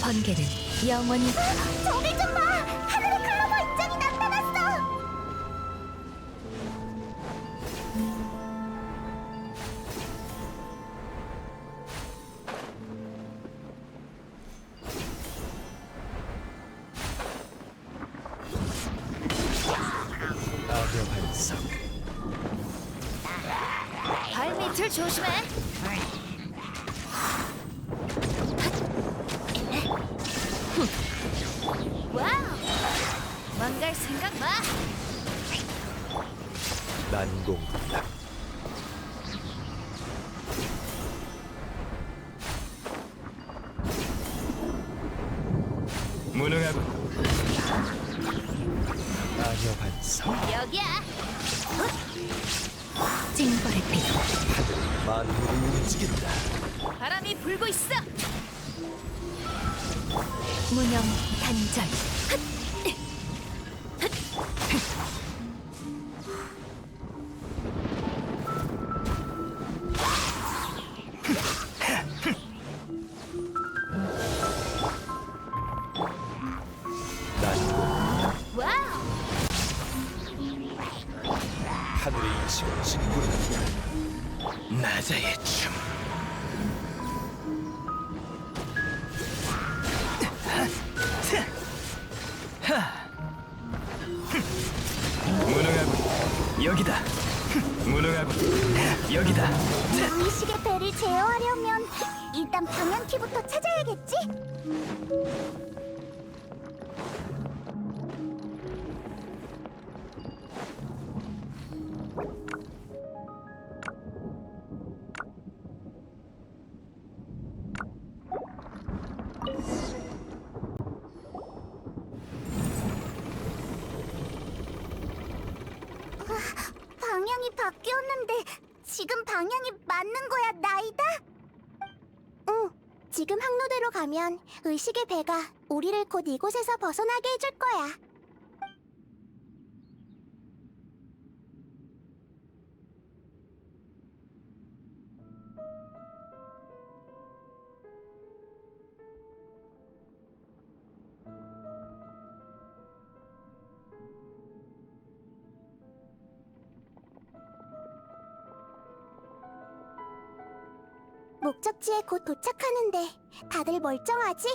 번개는 영원히. 저기 좀 봐! 하늘의 클로버 입장이 나타났어! 아명한상 발밑을 조심해. 와우. 망갈 생각 마. 난공불락 무능하군. 아명한상 여기야. 징벌의 빛. 하늘은 만물을 움직인다. 바람이 불고 있어. 무념 단절. 난고 와우. 하늘의 이치가 진군한다. 나자의 춤. 무능하군. 여기다. 무능하군. 여기다. 의식의 배를 제어하려면 일단 방향키부터 찾아야겠지? 방향이 바뀌었는데 지금 방향이 맞는 거야, 나이다? 응, 지금 항로대로 가면 의식의 배가 우리를 곧 이곳에서 벗어나게 해줄 거야. 목적지에 곧 도착하는데 다들 멀쩡하지?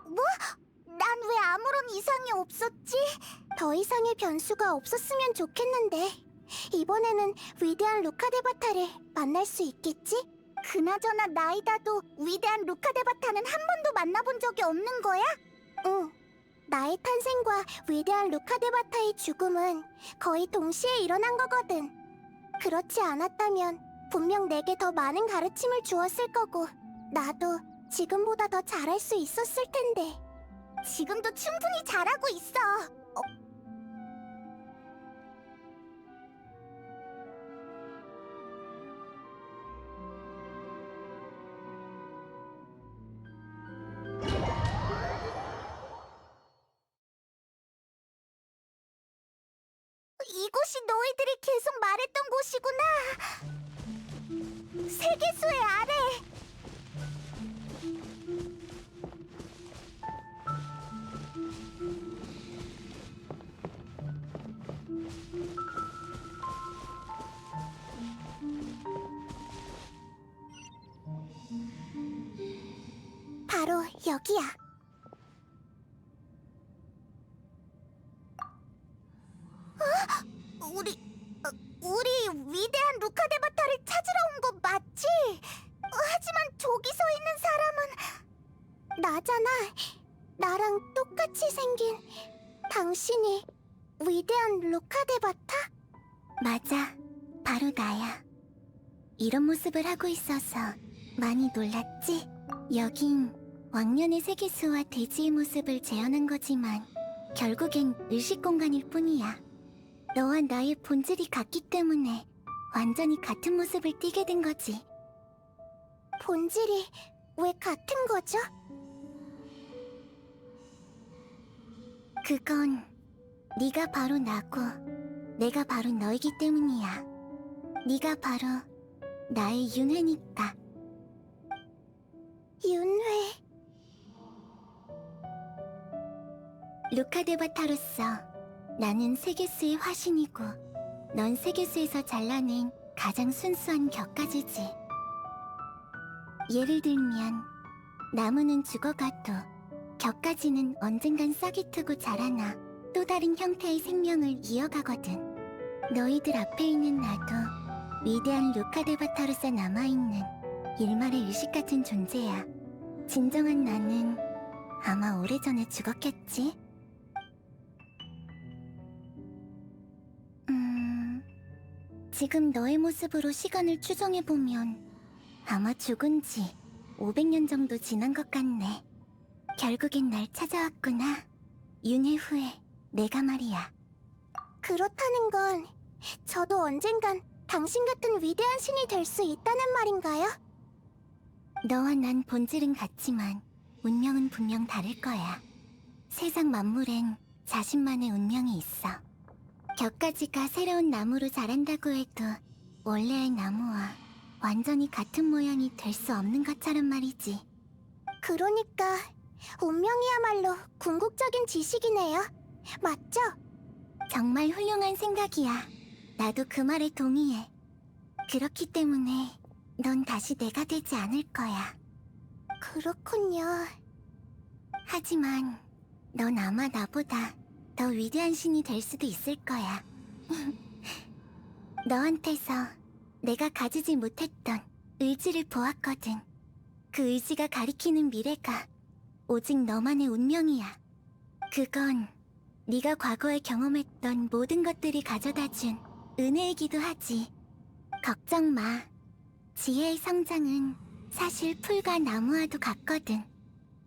뭐? 난 왜 아무런 이상이 없었지? 더 이상의 변수가 없었으면 좋겠는데 이번에는 위대한 루카데바타를 만날 수 있겠지? 그나저나 나이다도 위대한 루카데바타는 한 번도 만나본 적이 없는 거야? 응. 나의 탄생과 위대한 루카데바타의 죽음은 거의 동시에 일어난 거거든. 그렇지 않았다면 분명 내게 더 많은 가르침을 주었을 거고 나도 지금보다 더 잘할 수 있었을 텐데. 지금도 충분히 잘하고 있어. 이곳이 너희들이 계속 말했던 곳이구나. 세계수의 아래. 바로 여기야. 우리 위대한 루카데바타를 찾으러 온 거 맞지? 하지만 저기 서 있는 사람은 나잖아. 나랑 똑같이 생긴 당신이 위대한 루카데바타? 맞아, 바로 나야. 이런 모습을 하고 있어서 많이 놀랐지? 여긴 왕년의 세계수와 대지의 모습을 재현한 거지만 결국엔 의식 공간일 뿐이야. 너와 나의 본질이 같기 때문에 완전히 같은 모습을 띠게 된 거지. 본질이 왜 같은 거죠? 그건 네가 바로 나고 내가 바로 너이기 때문이야. 네가 바로 나의 윤회니까. 윤회. 루카데바타로서 나는 세계수의 화신이고 넌 세계수에서 잘라낸 가장 순수한 격가지지. 예를 들면 나무는 죽어가도 격가지는 언젠간 싹이 트고 자라나 또 다른 형태의 생명을 이어가거든. 너희들 앞에 있는 나도 위대한 루카데바타로서 남아있는 일말의 의식 같은 존재야. 진정한 나는 아마 오래전에 죽었겠지? 지금 너의 모습으로 시간을 추정해보면 아마 죽은 지 500년 정도 지난 것 같네. 결국엔 날 찾아왔구나. 윤회 후에 내가 말이야. 그렇다는 건 저도 언젠간 당신 같은 위대한 신이 될 수 있다는 말인가요? 너와 난 본질은 같지만 운명은 분명 다를 거야. 세상 만물엔 자신만의 운명이 있어. 격가지가 새로운 나무로 자란다고 해도 원래의 나무와 완전히 같은 모양이 될 수 없는 것처럼 말이지. 그러니까 운명이야말로 궁극적인 지식이네요. 맞죠? 정말 훌륭한 생각이야. 나도 그 말에 동의해. 그렇기 때문에 넌 다시 내가 되지 않을 거야. 그렇군요. 하지만 넌 아마 나보다 더 위대한 신이 될 수도 있을 거야. 너한테서 내가 가지지 못했던 의지를 보았거든. 그 의지가 가리키는 미래가 오직 너만의 운명이야. 그건 네가 과거에 경험했던 모든 것들이 가져다준 은혜이기도 하지. 걱정 마. 지혜의 성장은 사실 풀과 나무와도 같거든.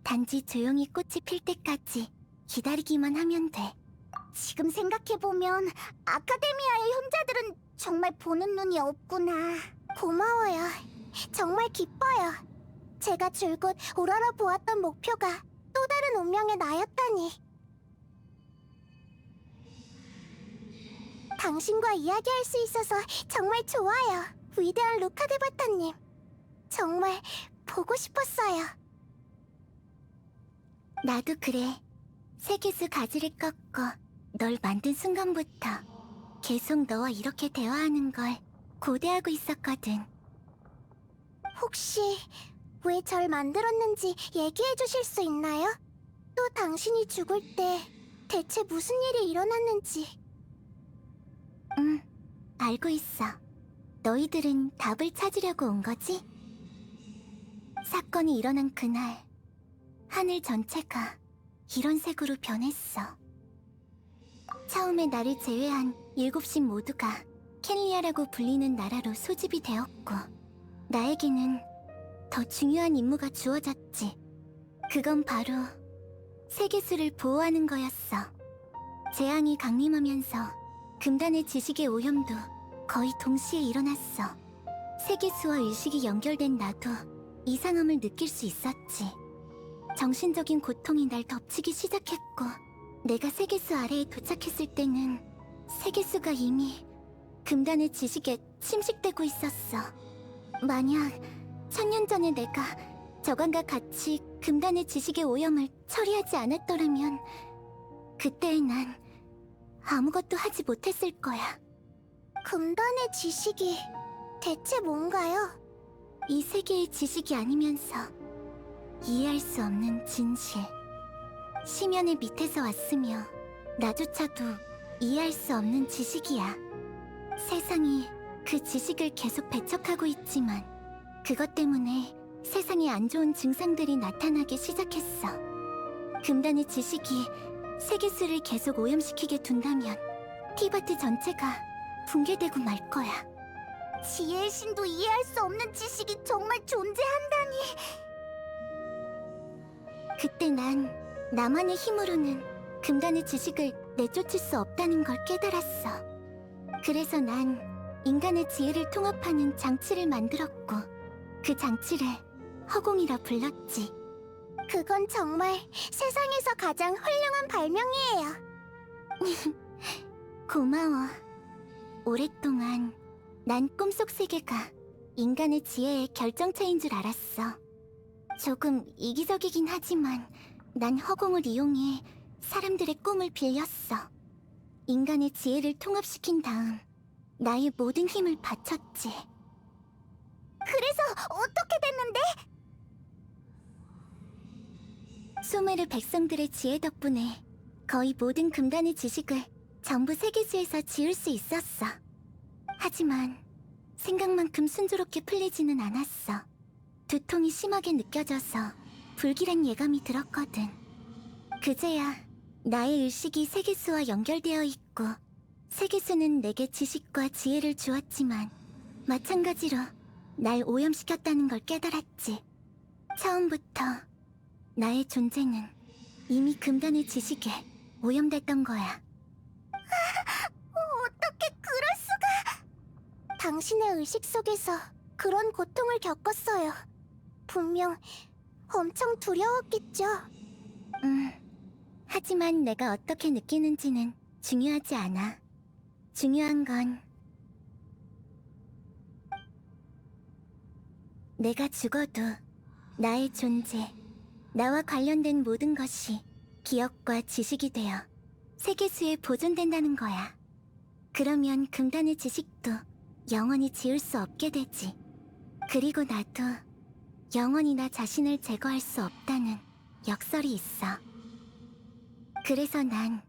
단지 조용히 꽃이 필 때까지 기다리기만 하면 돼. 지금 생각해보면 아카데미아의 형제들은 정말 보는 눈이 없구나. 고마워요. 정말 기뻐요. 제가 줄곧 오라라 보았던 목표가 또 다른 운명의 나였다니. 당신과 이야기할 수 있어서 정말 좋아요. 위대한 루카데바타님. 정말 보고 싶었어요. 나도 그래. 세계수 가지를 꺾고 널 만든 순간부터 계속 너와 이렇게 대화하는 걸 고대하고 있었거든. 혹시 왜 절 만들었는지 얘기해 주실 수 있나요? 또 당신이 죽을 때 대체 무슨 일이 일어났는지. 알고 있어. 너희들은 답을 찾으려고 온 거지? 사건이 일어난 그날, 하늘 전체가 이런 색으로 변했어. 처음에 나를 제외한 7신 모두가 켈리아라고 불리는 나라로 소집이 되었고, 나에게는 더 중요한 임무가 주어졌지. 그건 바로 세계수를 보호하는 거였어. 재앙이 강림하면서 금단의 지식의 오염도 거의 동시에 일어났어. 세계수와 의식이 연결된 나도 이상함을 느낄 수 있었지. 정신적인 고통이 날 덮치기 시작했고, 내가 세계수 아래에 도착했을 때는 세계수가 이미 금단의 지식에 침식되고 있었어. 만약 1000년 전에 내가 저간과 같이 금단의 지식의 오염을 처리하지 않았더라면 그때의 난 아무것도 하지 못했을 거야. 금단의 지식이 대체 뭔가요? 이 세계의 지식이 아니면서 이해할 수 없는 진실. 심연의 밑에서 왔으며 나조차도 이해할 수 없는 지식이야. 세상이 그 지식을 계속 배척하고 있지만 그것 때문에 세상에 안 좋은 증상들이 나타나기 시작했어. 금단의 지식이 세계수를 계속 오염시키게 둔다면 티바트 전체가 붕괴되고 말 거야. 지혜의 신도 이해할 수 없는 지식이 정말 존재한다니. 그때 난 나만의 힘으로는 금단의 지식을 내쫓을 수 없다는 걸 깨달았어. 그래서 난 인간의 지혜를 통합하는 장치를 만들었고, 그 장치를 허공이라 불렀지. 그건 정말 세상에서 가장 훌륭한 발명이에요. 고마워. 오랫동안 난 꿈속 세계가 인간의 지혜의 결정체인 줄 알았어. 조금 이기적이긴 하지만 난 허공을 이용해 사람들의 꿈을 빌렸어. 인간의 지혜를 통합시킨 다음 나의 모든 힘을 바쳤지. 그래서 어떻게 됐는데? 수메르 백성들의 지혜 덕분에 거의 모든 금단의 지식을 전부 세계수에서 지울 수 있었어. 하지만 생각만큼 순조롭게 풀리지는 않았어. 두통이 심하게 느껴져서 불길한 예감이 들었거든. 그제야 나의 의식이 세계수와 연결되어 있고, 세계수는 내게 지식과 지혜를 주었지만 마찬가지로 날 오염시켰다는 걸 깨달았지. 처음부터 나의 존재는 이미 금단의 지식에 오염됐던 거야. 어떻게 그럴 수가? 당신의 의식 속에서 그런 고통을 겪었어요. 분명 엄청 두려웠겠죠. 하지만 내가 어떻게 느끼는지는 중요하지 않아. 중요한 건 내가 죽어도 나의 존재, 나와 관련된 모든 것이 기억과 지식이 되어 세계수에 보존된다는 거야. 그러면 금단의 지식도 영원히 지울 수 없게 되지. 그리고 나도 영원히 나 자신을 제거할 수 없다는 역설이 있어. 그래서 난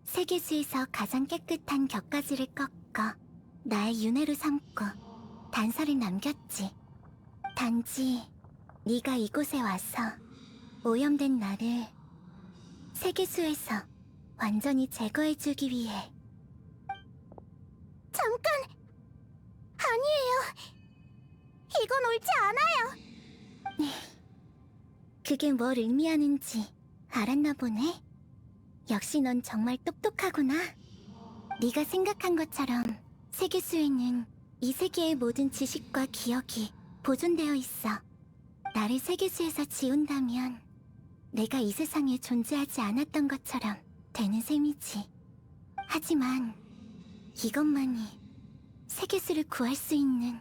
세계수에서 가장 깨끗한 격가지를 꺾어 나의 윤회로 삼고 단서를 남겼지. 단지 네가 이곳에 와서 오염된 나를 세계수에서 완전히 제거해주기 위해. 잠깐! 아니에요. 이건 옳지 않아요. 그게 뭘 의미하는지 알았나 보네. 역시 넌 정말 똑똑하구나. 네가 생각한 것처럼 세계수에는 이 세계의 모든 지식과 기억이 보존되어 있어. 나를 세계수에서 지운다면 내가 이 세상에 존재하지 않았던 것처럼 되는 셈이지. 하지만 이것만이 세계수를 구할 수 있는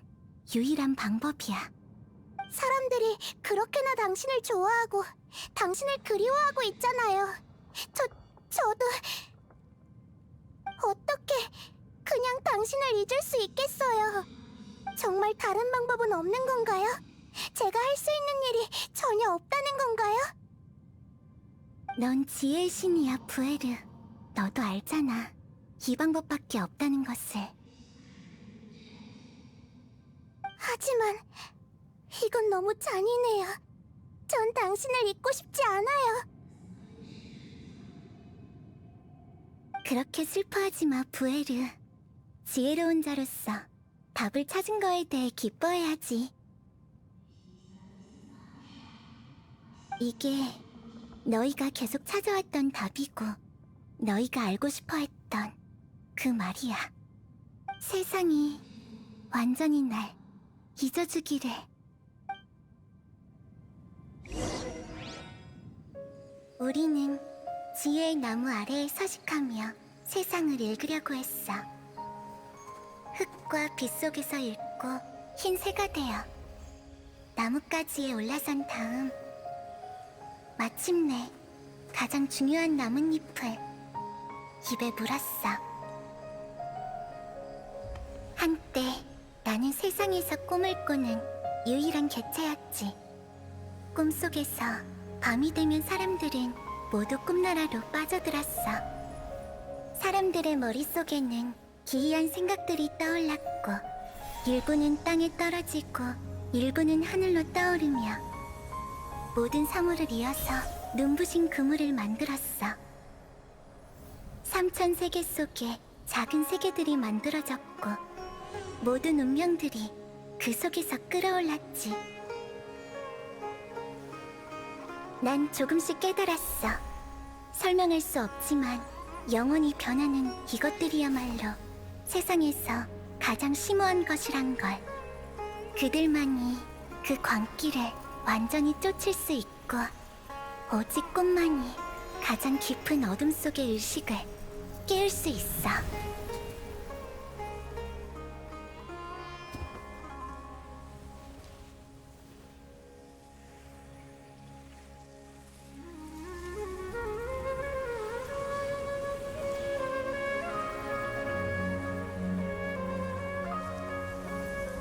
유일한 방법이야. 사람들이 그렇게나 당신을 좋아하고 당신을 그리워하고 있잖아요. 저도 어떻게 그냥 당신을 잊을 수 있겠어요. 정말 다른 방법은 없는 건가요? 제가 할 수 있는 일이 전혀 없다는 건가요? 넌 지혜의 신이야, 부에르. 너도 알잖아. 이 방법밖에 없다는 것을. 하지만 이건 너무 잔인해요. 전 당신을 잊고 싶지 않아요. 그렇게 슬퍼하지 마, 부에르. 지혜로운 자로서 답을 찾은 거에 대해 기뻐해야지. 이게 너희가 계속 찾아왔던 답이고 너희가 알고 싶어 했던 그 말이야. 세상이 완전히 날 잊어주기를. 우리는 지혜의 나무 아래에 서식하며 세상을 읽으려고 했어. 흙과 빛 속에서 읽고 흰 새가 되어 나뭇가지에 올라선 다음 마침내 가장 중요한 나뭇잎을 입에 물었어. 한때 나는 세상에서 꿈을 꾸는 유일한 개체였지. 꿈속에서 밤이 되면 사람들은 모두 꿈나라로 빠져들었어. 사람들의 머릿속에는 기이한 생각들이 떠올랐고 일부는 땅에 떨어지고 일부는 하늘로 떠오르며 모든 사물을 이어서 눈부신 그물을 만들었어. 3천 세계 속에 작은 세계들이 만들어졌고 모든 운명들이 그 속에서 끌어올랐지. 난 조금씩 깨달았어. 설명할 수 없지만 영원히 변하는 이것들이야말로 세상에서 가장 심오한 것이란 걸. 그들만이 그 광기를 완전히 쫓을 수 있고 오직 꿈만이 가장 깊은 어둠 속의 의식을 깨울 수 있어.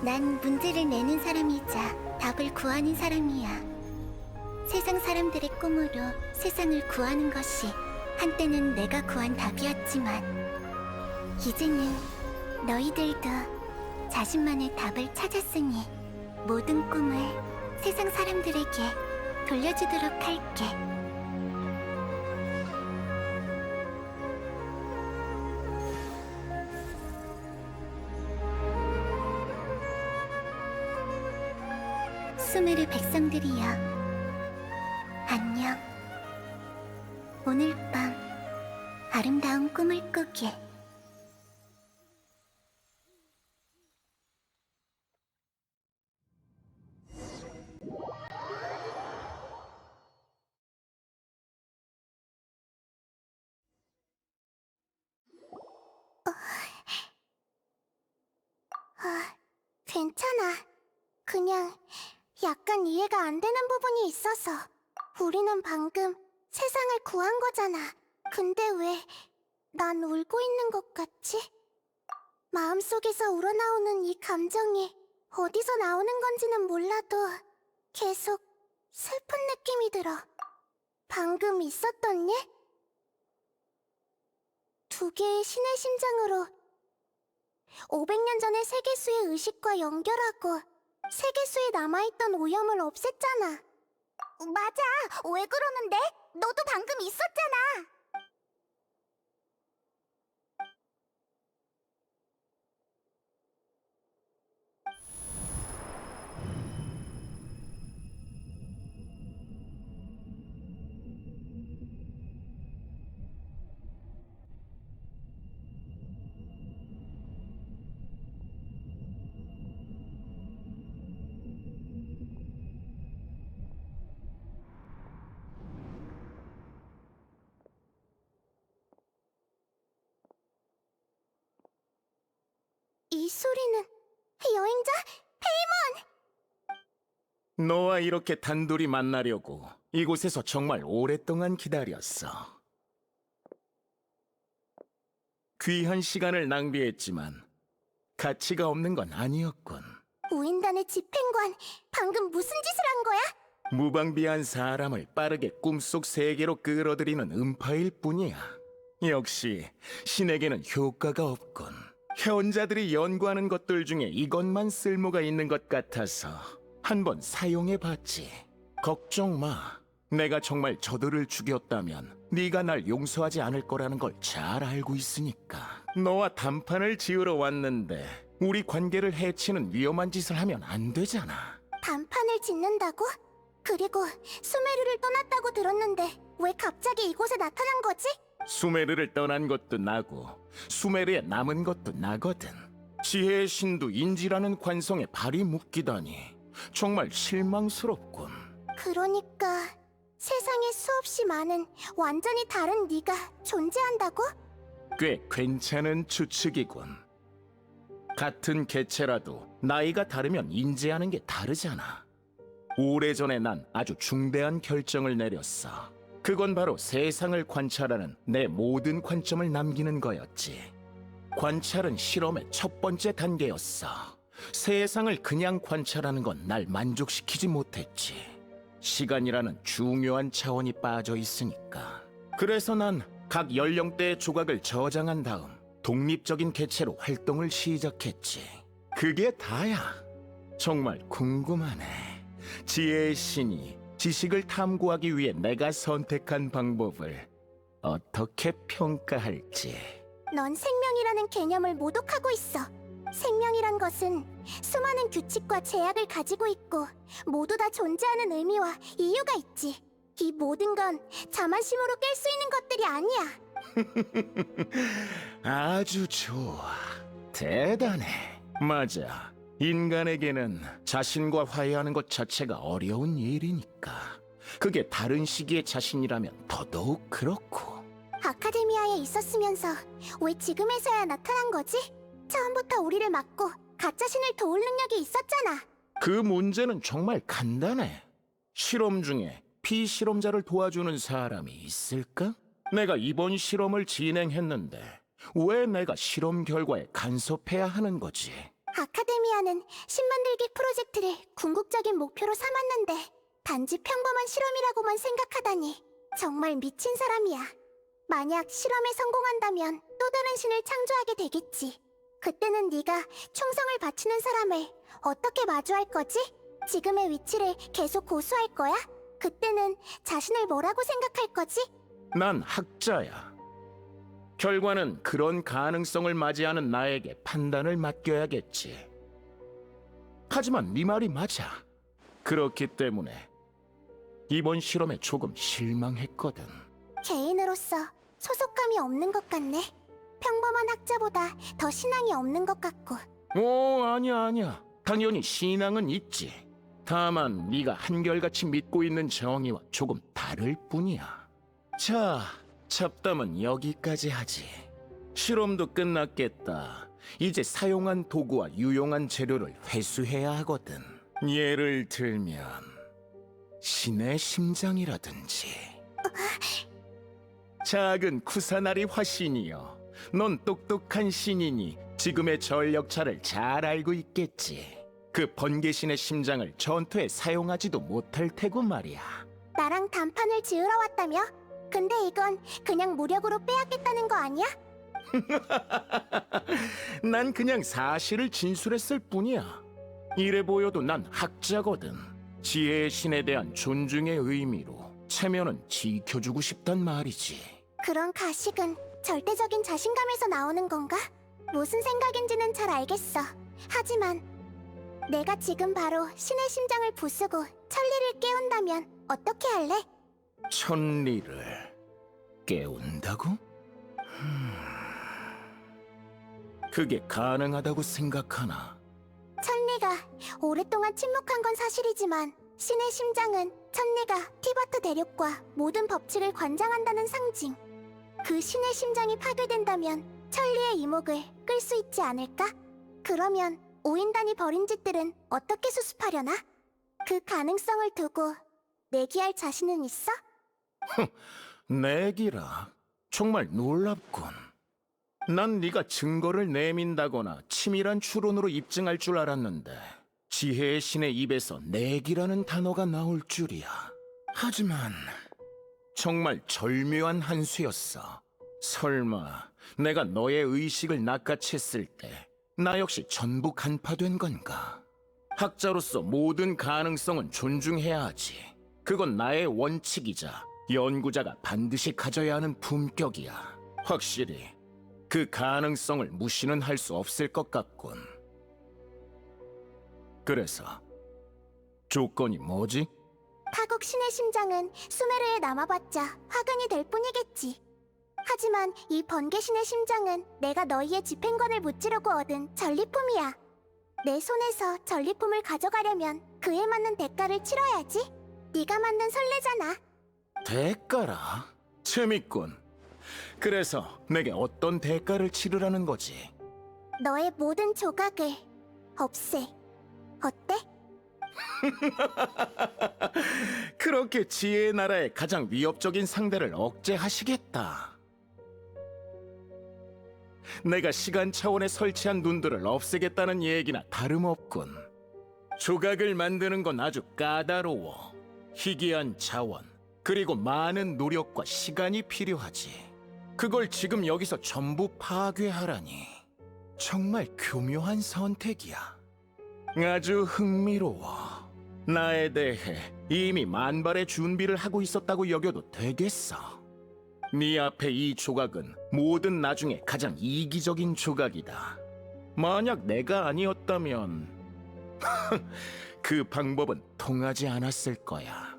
난 문제를 내는 사람이자 답을 구하는 사람이야. 세상 사람들의 꿈으로 세상을 구하는 것이 한때는 내가 구한 답이었지만 이제는 너희들도 자신만의 답을 찾았으니 모든 꿈을 세상 사람들에게 돌려주도록 할게. 수메르 백성들이여, 안녕. 오늘 밤 아름다운 꿈을 꾸게. 괜찮아. 그냥 약간 이해가 안 되는 부분이 있어서. 우리는 방금 세상을 구한 거잖아. 근데 왜 난 울고 있는 것 같지? 마음속에서 우러나오는 이 감정이 어디서 나오는 건지는 몰라도 계속 슬픈 느낌이 들어. 방금 있었던 일? 두 개의 신의 심장으로 500년 전의 세계수의 의식과 연결하고 세계수에 남아있던 오염을 없앴잖아. 맞아. 왜 그러는데? 너도 방금 있었잖아. 이 소리는 여행자? 너와 이렇게 단둘이 만나려고 이곳에서 정말 오랫동안 기다렸어. 귀한 시간을 낭비했지만 가치가 없는 건 아니었군. 우인단의 집행관, 방금 무슨 짓을 한 거야? 무방비한 사람을 빠르게 꿈속 세계로 끌어들이는 음파일 뿐이야. 역시 신에게는 효과가 없군. 현자들이 연구하는 것들 중에 이것만 쓸모가 있는 것 같아서 한번 사용해봤지. 걱정 마. 내가 정말 저들을 죽였다면 네가 날 용서하지 않을 거라는 걸 잘 알고 있으니까. 너와 단판을 지으러 왔는데 우리 관계를 해치는 위험한 짓을 하면 안 되잖아. 단판을 짓는다고? 그리고 수메르를 떠났다고 들었는데 왜 갑자기 이곳에 나타난 거지? 수메르를 떠난 것도 나고 수메르에 남은 것도 나거든. 지혜의 신도 인지라는 관성에 발이 묶이다니 정말 실망스럽군. 그러니까 세상에 수없이 많은 완전히 다른 네가 존재한다고? 꽤 괜찮은 추측이군. 같은 개체라도 나이가 다르면 인지하는 게 다르잖아. 오래전에 난 아주 중대한 결정을 내렸어. 그건 바로 세상을 관찰하는 내 모든 관점을 남기는 거였지. 관찰은 실험의 첫 번째 단계였어. 세상을 그냥 관찰하는 건 날 만족시키지 못했지. 시간이라는 중요한 차원이 빠져 있으니까. 그래서 난 각 연령대의 조각을 저장한 다음 독립적인 개체로 활동을 시작했지. 그게 다야. 정말 궁금하네. 지혜의 신이 지식을 탐구하기 위해 내가 선택한 방법을 어떻게 평가할지. 넌 생명이라는 개념을 모독하고 있어. 생명이란 것은 수많은 규칙과 제약을 가지고 있고 모두 다 존재하는 의미와 이유가 있지. 이 모든 건 자만심으로 깰 수 있는 것들이 아니야. 아주 좋아. 대단해. 맞아. 인간에게는 자신과 화해하는 것 자체가 어려운 일이니까. 그게 다른 시기의 자신이라면 더더욱 그렇고. 아카데미아에 있었으면서 왜 지금에서야 나타난 거지? 처음부터 우리를 막고 가짜신을 도울 능력이 있었잖아. 그 문제는 정말 간단해. 실험 중에 피실험자를 도와주는 사람이 있을까? 내가 이번 실험을 진행했는데 왜 내가 실험 결과에 간섭해야 하는 거지? 아카데미아는 신만들기 프로젝트를 궁극적인 목표로 삼았는데 단지 평범한 실험이라고만 생각하다니 정말 미친 사람이야. 만약 실험에 성공한다면 또 다른 신을 창조하게 되겠지. 그때는 네가 충성을 바치는 사람을 어떻게 마주할 거지? 지금의 위치를 계속 고수할 거야? 그때는 자신을 뭐라고 생각할 거지? 난 학자야. 결과는 그런 가능성을 맞이하는 나에게 판단을 맡겨야겠지. 하지만 네 말이 맞아. 그렇기 때문에 이번 실험에 조금 실망했거든. 개인으로서 소속감이 없는 것 같네. 평범한 학자보다 더 신앙이 없는 것 같고. 아니야. 당연히 신앙은 있지. 다만 네가 한결같이 믿고 있는 정의와 조금 다를 뿐이야. 자, 잡담은 여기까지 하지. 실험도 끝났겠다. 이제 사용한 도구와 유용한 재료를 회수해야 하거든. 예를 들면 신의 심장이라든지. 작은 쿠사나리 화신이여, 넌 똑똑한 신이니 지금의 전력차를 잘 알고 있겠지. 그 번개신의 심장을 전투에 사용하지도 못할 테고 말이야. 나랑 단판을 지으러 왔다며? 근데 이건 그냥 무력으로 빼앗겠다는 거 아니야? 난 그냥 사실을 진술했을 뿐이야. 이래 보여도 난 학자거든. 지혜의 신에 대한 존중의 의미로 체면은 지켜주고 싶단 말이지. 그런 가식은 절대적인 자신감에서 나오는 건가? 무슨 생각인지는 잘 알겠어. 하지만 내가 지금 바로 신의 심장을 부수고 천리를 깨운다면 어떻게 할래? 천리를 깨운다고? 그게 가능하다고 생각하나? 천리가 오랫동안 침묵한 건 사실이지만 신의 심장은 천리가 티바트 대륙과 모든 법칙을 관장한다는 상징. 그 신의 심장이 파괴된다면 천리의 이목을 끌 수 있지 않을까? 그러면 오인단이 벌인 짓들은 어떻게 수습하려나? 그 가능성을 두고 내기할 자신은 있어? 내기라? 정말 놀랍군. 난 네가 증거를 내민다거나 치밀한 추론으로 입증할 줄 알았는데 지혜의 신의 입에서 내기라는 단어가 나올 줄이야. 하지만 정말 절묘한 한 수였어. 설마 내가 너의 의식을 낚아챘을 때 나 역시 전부 간파된 건가? 학자로서 모든 가능성은 존중해야 하지. 그건 나의 원칙이자 연구자가 반드시 가져야 하는 품격이야. 확실히 그 가능성을 무시는 할 수 없을 것 같군. 그래서 조건이 뭐지? 타국 신의 심장은 수메르에 남아봤자 화근이 될 뿐이겠지. 하지만 이 번개 신의 심장은 내가 너희의 집행관을 무찌르고 얻은 전리품이야. 내 손에서 전리품을 가져가려면 그에 맞는 대가를 치러야지. 네가 만든 선례잖아. 대가라? 재밌군. 그래서 내게 어떤 대가를 치르라는 거지? 너의 모든 조각을 없애. 어때? 그렇게 지혜의 나라의 가장 위협적인 상대를 억제하시겠다. 내가 시간 차원에 설치한 눈들을 없애겠다는 얘기나 다름없군. 조각을 만드는 건 아주 까다로워. 희귀한 자원, 그리고 많은 노력과 시간이 필요하지. 그걸 지금 여기서 전부 파괴하라니. 정말 교묘한 선택이야. 아주 흥미로워. 나에 대해 이미 만발의 준비를 하고 있었다고 여겨도 되겠어. 네 앞에 이 조각은 모든 나중에 가장 이기적인 조각이다. 만약 내가 아니었다면 그 방법은 통하지 않았을 거야.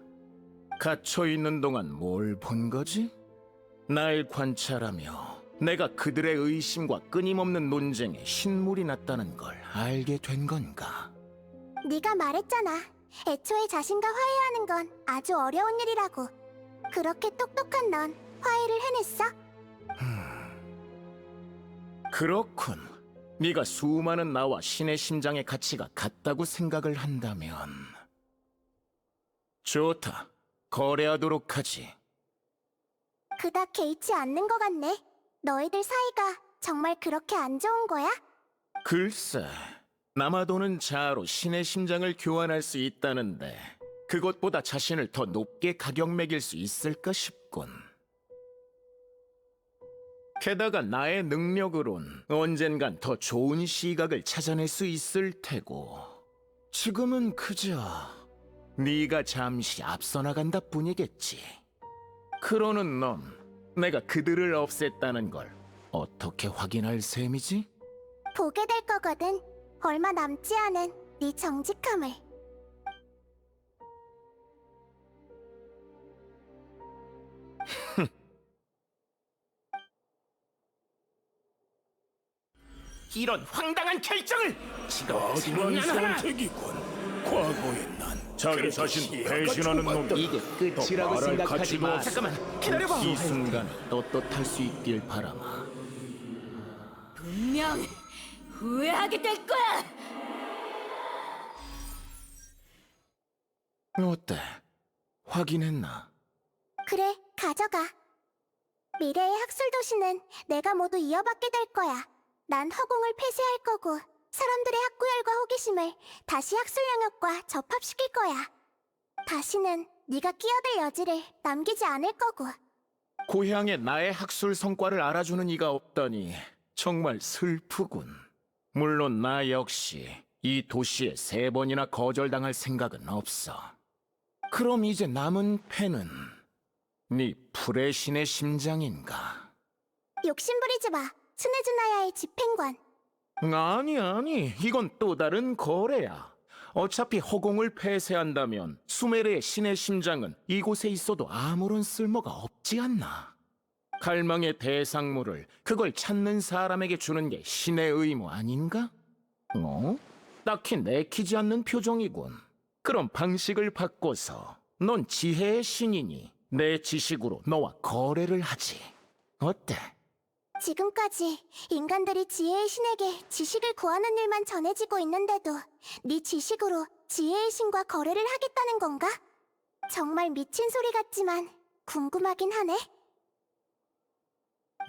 갇혀있는 동안 뭘 본 거지? 날 관찰하며 내가 그들의 의심과 끊임없는 논쟁에 신물이 났다는 걸 알게 된 건가? 네가 말했잖아. 애초에 자신과 화해하는 건 아주 어려운 일이라고. 그렇게 똑똑한 넌 화해를 해냈어? 그렇군. 네가 수많은 나와 신의 심장의 가치가 같다고 생각을 한다면 좋다. 거래하도록 하지. 그닥 개의치 않는 것 같네. 너희들 사이가 정말 그렇게 안 좋은 거야? 글쎄, 남아도는 자아로 신의 심장을 교환할 수 있다는데 그것보다 자신을 더 높게 가격 매길 수 있을까 싶군. 게다가 나의 능력으론 언젠간 더 좋은 시각을 찾아낼 수 있을 테고 지금은 그저 네가 잠시 앞서 나간다 뿐이겠지. 그러는 넌 내가 그들을 없앴다는 걸 어떻게 확인할 셈이지? 보게 될 거거든. 얼마 남지 않은 네 정직함을. 이런 황당한 결정을 마지막 선택이군. 과거의 난 자기 자신 배신하는 놈이 이게 끝이라고 말할 생각하지 가치도 마. 없어. 잠깐만 기다려봐. 이 순간 떳떳할 수 있길 바라마. 분명 후회하게 될 거야. 어때? 확인했나? 그래, 가져가. 미래의 학술 도시는 내가 모두 이어받게 될 거야. 난 허공을 폐쇄할 거고 사람들의 학구열과 호기심을 다시 학술 영역과 접합시킬 거야. 다시는 네가 끼어들 여지를 남기지 않을 거고. 고향에 나의 학술 성과를 알아주는 이가 없다니 정말 슬프군. 물론 나 역시 이 도시에 3번이나 거절당할 생각은 없어. 그럼 이제 남은 패는 네 풀의 신의 심장인가? 욕심부리지 마. 스네즈나야의 집행관. 아니, 이건 또 다른 거래야. 어차피 허공을 폐쇄한다면 수메르의 신의 심장은 이곳에 있어도 아무런 쓸모가 없지 않나. 갈망의 대상물을 그걸 찾는 사람에게 주는 게 신의 의무 아닌가? 딱히 내키지 않는 표정이군. 그럼 방식을 바꿔서 넌 지혜의 신이니 내 지식으로 너와 거래를 하지. 어때? 지금까지 인간들이 지혜의 신에게 지식을 구하는 일만 전해지고 있는데도 네 지식으로 지혜의 신과 거래를 하겠다는 건가? 정말 미친 소리 같지만 궁금하긴 하네.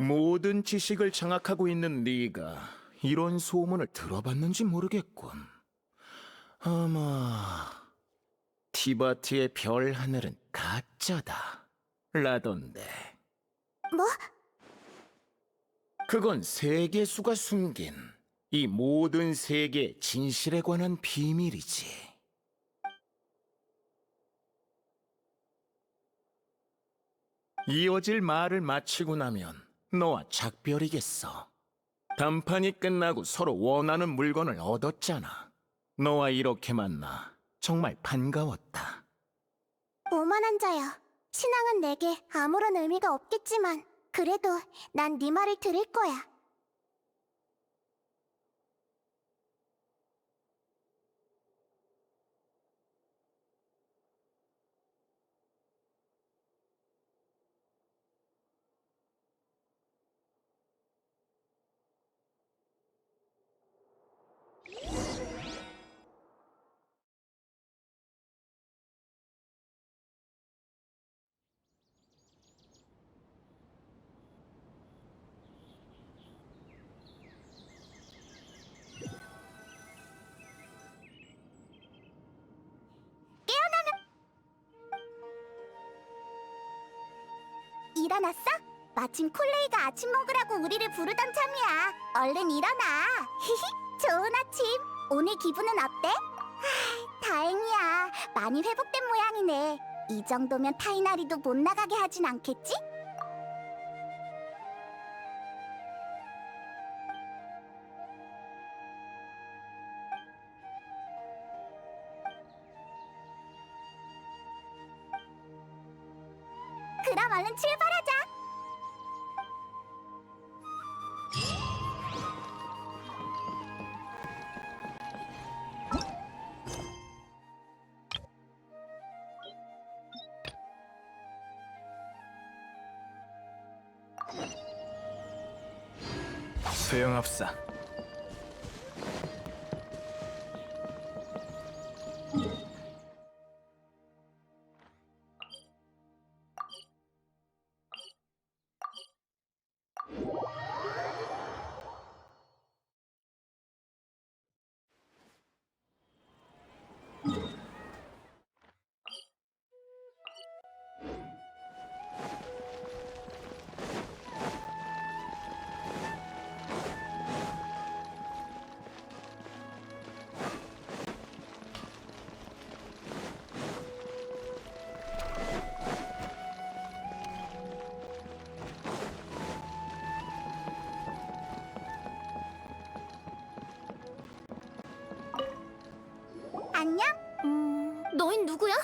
모든 지식을 장악하고 있는 네가 이런 소문을 들어봤는지 모르겠군. 어머, 티바티의 별 하늘은 가짜다 라던데. 뭐? 그건 세계수가 숨긴 이 모든 세계의 진실에 관한 비밀이지. 이어질 말을 마치고 나면 너와 작별이겠어. 담판이 끝나고 서로 원하는 물건을 얻었잖아. 너와 이렇게 만나 정말 반가웠다. 오만한 자여. 신앙은 내게 아무런 의미가 없겠지만 그래도 난 네 말을 들을 거야. 일어났어? 마침 콜레이가 아침 먹으라고 우리를 부르던 참이야. 얼른 일어나. 히히, 좋은 아침. 오늘 기분은 어때? 다행이야. 많이 회복된 모양이네. 이 정도면 타이나리도 못 나가게 하진 않겠지? 그럼 얼른 출발하자. 소용없어. 안녕? 너흰 누구야?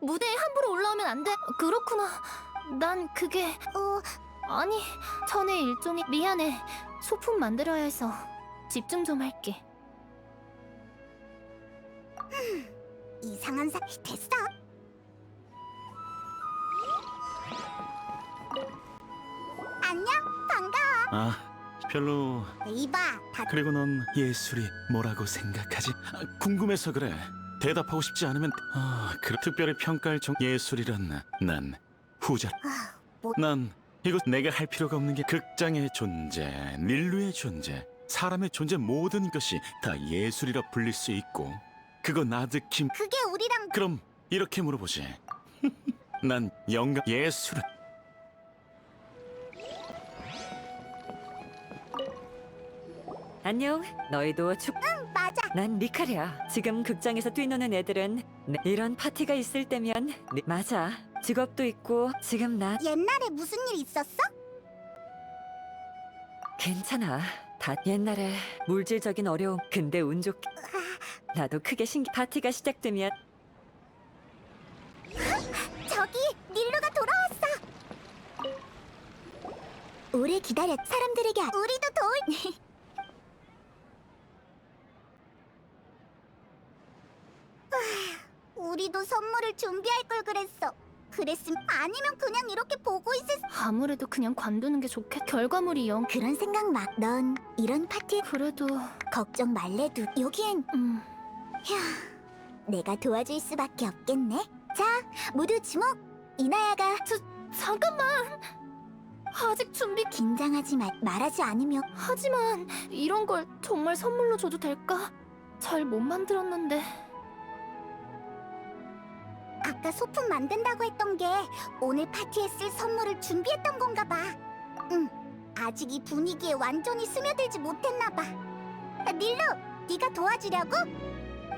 무대에 함부로 올라오면 안 돼. 그렇구나. 난 그게... 아니, 전에 일정이... 미안해. 소품 만들어야 해서 집중 좀 할게. 이상한 됐어. 안녕, 반가워. 아, 별로. 이봐, 다 그리고 넌 예술이 뭐라고 생각하지? 궁금해서 그래. 대답하고 싶지 않으면 특별히 평가할 예술이란 난 후자. 뭐... 난 이거 내가 할 필요가 없는 게 극장의 존재, 닐루의 존재, 사람의 존재 모든 것이 다 예술이라 불릴 수 있고 그거 나득히 그게 우리랑... 그럼 이렇게 물어보지. 난 영감 예술은 안녕. 너희도 응, 맞아. 난 리카리야. 지금 극장에서 뛰노는 애들은 이런 파티가 있을 때면 맞아. 직업도 있고 지금 나 옛날에 무슨 일 있었어? 괜찮아. 다 옛날에 물질적인 어려움. 근데 운 좋게 나도 크게 파티가 시작되면 저기 닐루가 돌아왔어. 오래 기다렸. 사람들에게 우리도 도울. 우리도 선물을 준비할 걸 그랬어. 그랬으면 아니면 그냥 이렇게 보고 있을. 아무래도 그냥 관두는 게 결과물이 영... 그런 생각 마. 넌 이런 파티에 그래도... 걱정 말래도 여기엔 휴, 내가 도와줄 수밖에 없겠네. 자, 모두 주목. 이나야가 잠깐만! 아직 준비... 긴장하지 말하지 않으면. 하지만 이런 걸 정말 선물로 줘도 될까? 잘 못 만들었는데... 아까 소품 만든다고 했던 게 오늘 파티에 쓸 선물을 준비했던 건가 봐. 응, 아직 이 분위기에 완전히 스며들지 못했나 봐. 닐루, 네가 도와주려고?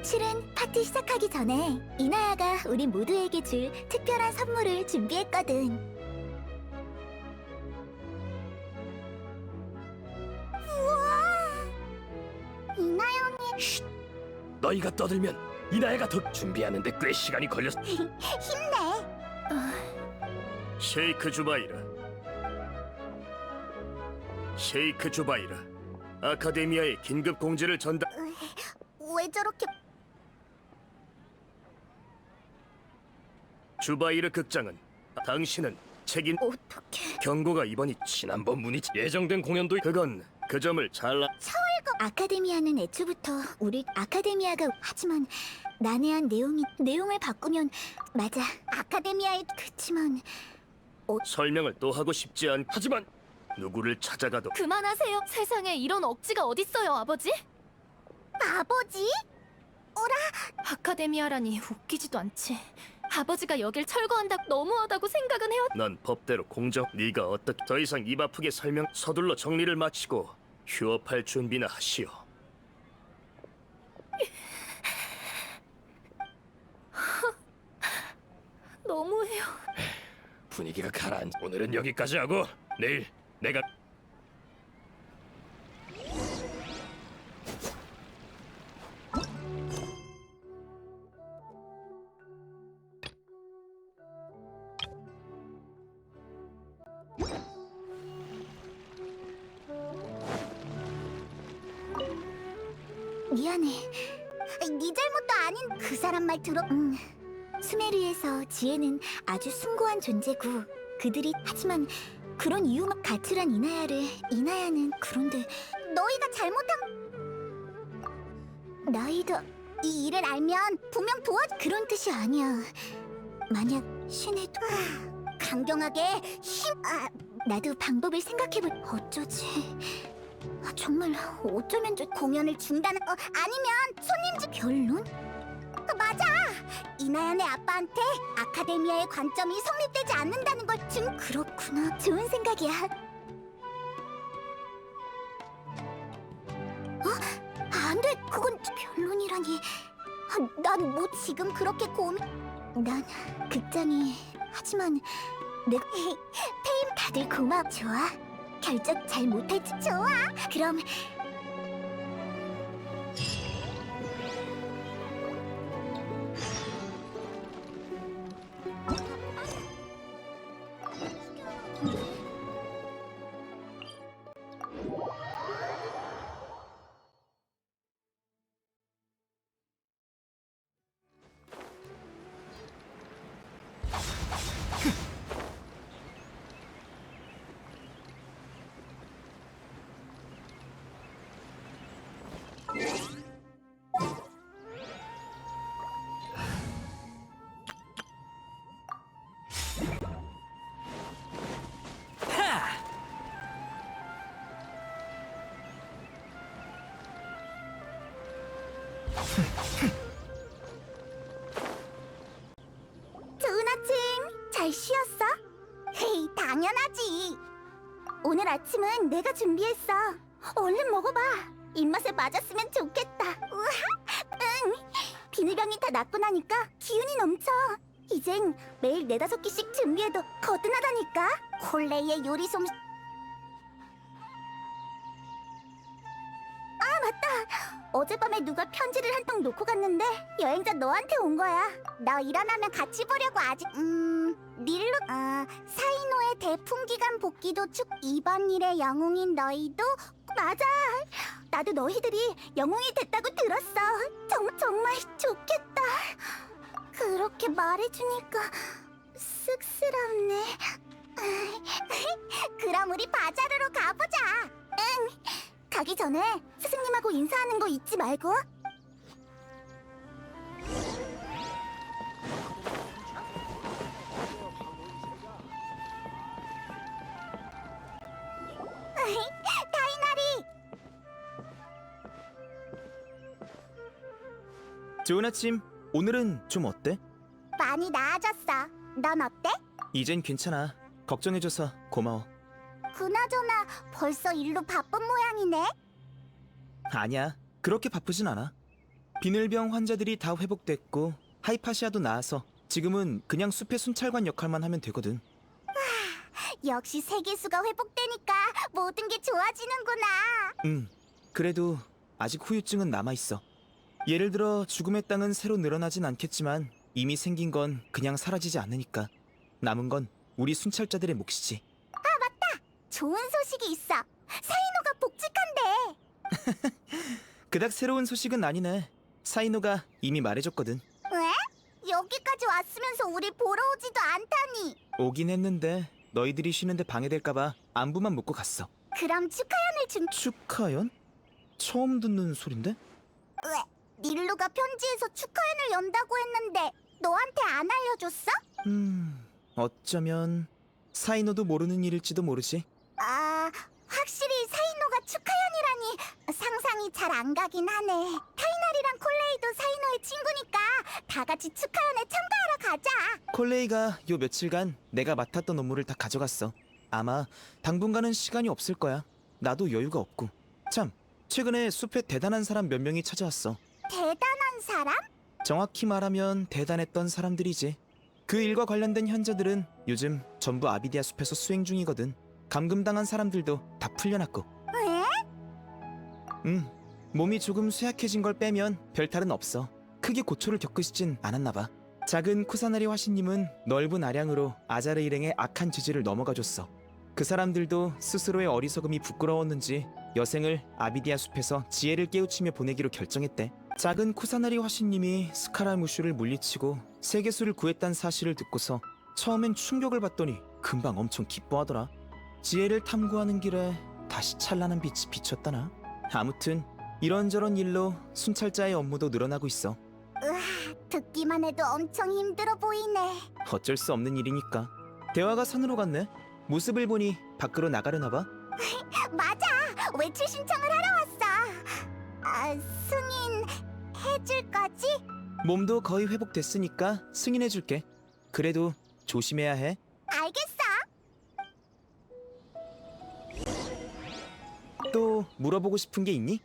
실은 파티 시작하기 전에 이나야가 우리 모두에게 줄 특별한 선물을 준비했거든. 우와! 이나야 언니 너희가 떠들면 이나야가 더 준비하는데 꽤 시간이 걸렸어. 힘내. 쉐이크 주바이르. 쉐이크 주바이르. 아카데미아에 긴급 공지를 전달. 왜 저렇게 주바이르 극장은 당신은 책임 어떻게 경고가 이번이 지난번 문이 예정된 공연도 그건 그 점을 잘 아카데미아는 애초부터 우리 아카데미아가 하지만 난해한 내용을 바꾸면 맞아 아카데미아에 그치만 설명을 또 하고 싶지 않. 하지만 누구를 찾아가도 그만하세요. 세상에 이런 억지가 어딨어요, 아버지? 아버지? 아카데미아라니 웃기지도 않지. 아버지가 여길 철거한다 너무하다고 생각은 해왔. 난 법대로 공정. 네가 어떻게 더 이상 입 아프게 설명. 서둘러 정리를 마치고 휴업할 준비나 하시오. 너무해요. 분위기가 가라앉. 오늘은 여기까지 하고 내일 내가 미안해. 네 잘못도 아닌 그 사람 말 들어. 수메르에서 지혜는 아주 숭고한 존재고 그들이 하지만 그런 이유만 가출한 이나야는 그런데 너희가 잘못한 너희도 이 일을 알면 분명 그런 뜻이 아니야. 만약 신에도 강경하게 나도 방법을 생각해볼. 어쩌지? 정말 어쩌면 공연을 중단 아니면 손님집 결론? 맞아! 이나연의 아빠한테 아카데미아의 관점이 성립되지 않는다는 걸 그렇구나. 좋은 생각이야. 안 돼! 그건 변론이라니. 난 뭐 지금 그렇게 난 극장이... 하지만 페임 다들 고마워. 좋아. 결정 잘 못할지 좋아. 그럼 좋은 아침. 잘 쉬었어? 헤이, 당연하지. 오늘 아침은 내가 준비했어. 얼른 먹어봐. 입맛에 맞았으면 좋겠다. 우와, 응. 비늘병이 다 낫고 나니까 기운이 넘쳐. 이젠 매일 4-5끼씩 준비해도 거뜬하다니까. 콜레이의 요리 솜씨. 아, 맞다. 어젯밤에 누가 편지를 한 통 놓고 갔는데 여행자 너한테 온 거야. 너 일어나면 같이 보려고. 아직 닐루 사이노의 대풍기간 복귀도 축. 이번 일의 영웅인 너희도. 맞아. 나도 너희들이 영웅이 됐다고 들었어. 정말 좋겠다. 그렇게 말해주니까 쑥스럽네. 그럼 우리 바자르로 가보자. 응. 가기 전에 스승님하고 인사하는 거 잊지 말고. 타이나리! 좋은 아침. 오늘은 좀 어때? 많이 나아졌어. 넌 어때? 이젠 괜찮아. 걱정해줘서 고마워. 그나저나 벌써 일로 바쁜 모양이네. 아니야. 그렇게 바쁘진 않아. 비늘병 환자들이 다 회복됐고 하이파시아도 나아서 지금은 그냥 숲의 순찰관 역할만 하면 되거든. 역시 세계수가 회복되니까 모든 게 좋아지는구나. 그래도 아직 후유증은 남아있어. 예를 들어 죽음의 땅은 새로 늘어나진 않겠지만 이미 생긴 건 그냥 사라지지 않으니까 남은 건 우리 순찰자들의 몫이지. 좋은 소식이 있어. 사이노가 복직한대. 그닥 새로운 소식은 아니네. 사이노가 이미 말해줬거든. 왜? 여기까지 왔으면서 우리 보러 오지도 않다니. 오긴 했는데 너희들이 쉬는데 방해될까봐 안부만 묻고 갔어. 그럼 축하연을 준... 축하연? 처음 듣는 소린데? 왜? 닐루가 편지에서 축하연을 연다고 했는데 너한테 안 알려줬어? 어쩌면 사이노도 모르는 일일지도 모르지. 확실히 사이노가 축하연이라니 상상이 잘 안 가긴 하네. 타이날이랑 콜레이도 사이노의 친구니까 다 같이 축하연에 참가하러 가자. 콜레이가 요 며칠간 내가 맡았던 업무를 다 가져갔어. 아마 당분간은 시간이 없을 거야. 나도 여유가 없고. 참, 최근에 숲에 대단한 사람 몇 명이 찾아왔어. 대단한 사람? 정확히 말하면 대단했던 사람들이지. 그 일과 관련된 현자들은 요즘 전부 아비디아 숲에서 수행 중이거든. 감금당한 사람들도 다 풀려났고. 왜? 몸이 조금 쇠약해진 걸 빼면 별탈은 없어. 크게 고초를 겪으시진 않았나 봐. 작은 쿠사나리 화신님은 넓은 아량으로 아자르 일행의 악한 지지를 넘어가줬어. 그 사람들도 스스로의 어리석음이 부끄러웠는지 여생을 아비디아 숲에서 지혜를 깨우치며 보내기로 결정했대. 작은 쿠사나리 화신님이 스카라무슈를 물리치고 세계수를 구했다는 사실을 듣고서 처음엔 충격을 받더니 금방 엄청 기뻐하더라. 지혜를 탐구하는 길에 다시 찬란한 빛이 비쳤다나? 아무튼 이런저런 일로 순찰자의 업무도 늘어나고 있어. 듣기만 해도 엄청 힘들어 보이네. 어쩔 수 없는 일이니까. 대화가 산으로 갔네. 모습을 보니 밖으로 나가려나 봐. 맞아! 외출 신청을 하러 왔어. 승인 해줄 거지? 몸도 거의 회복됐으니까 승인해줄게. 그래도 조심해야 해. 알겠어. 또 물어보고 싶은 게 있니?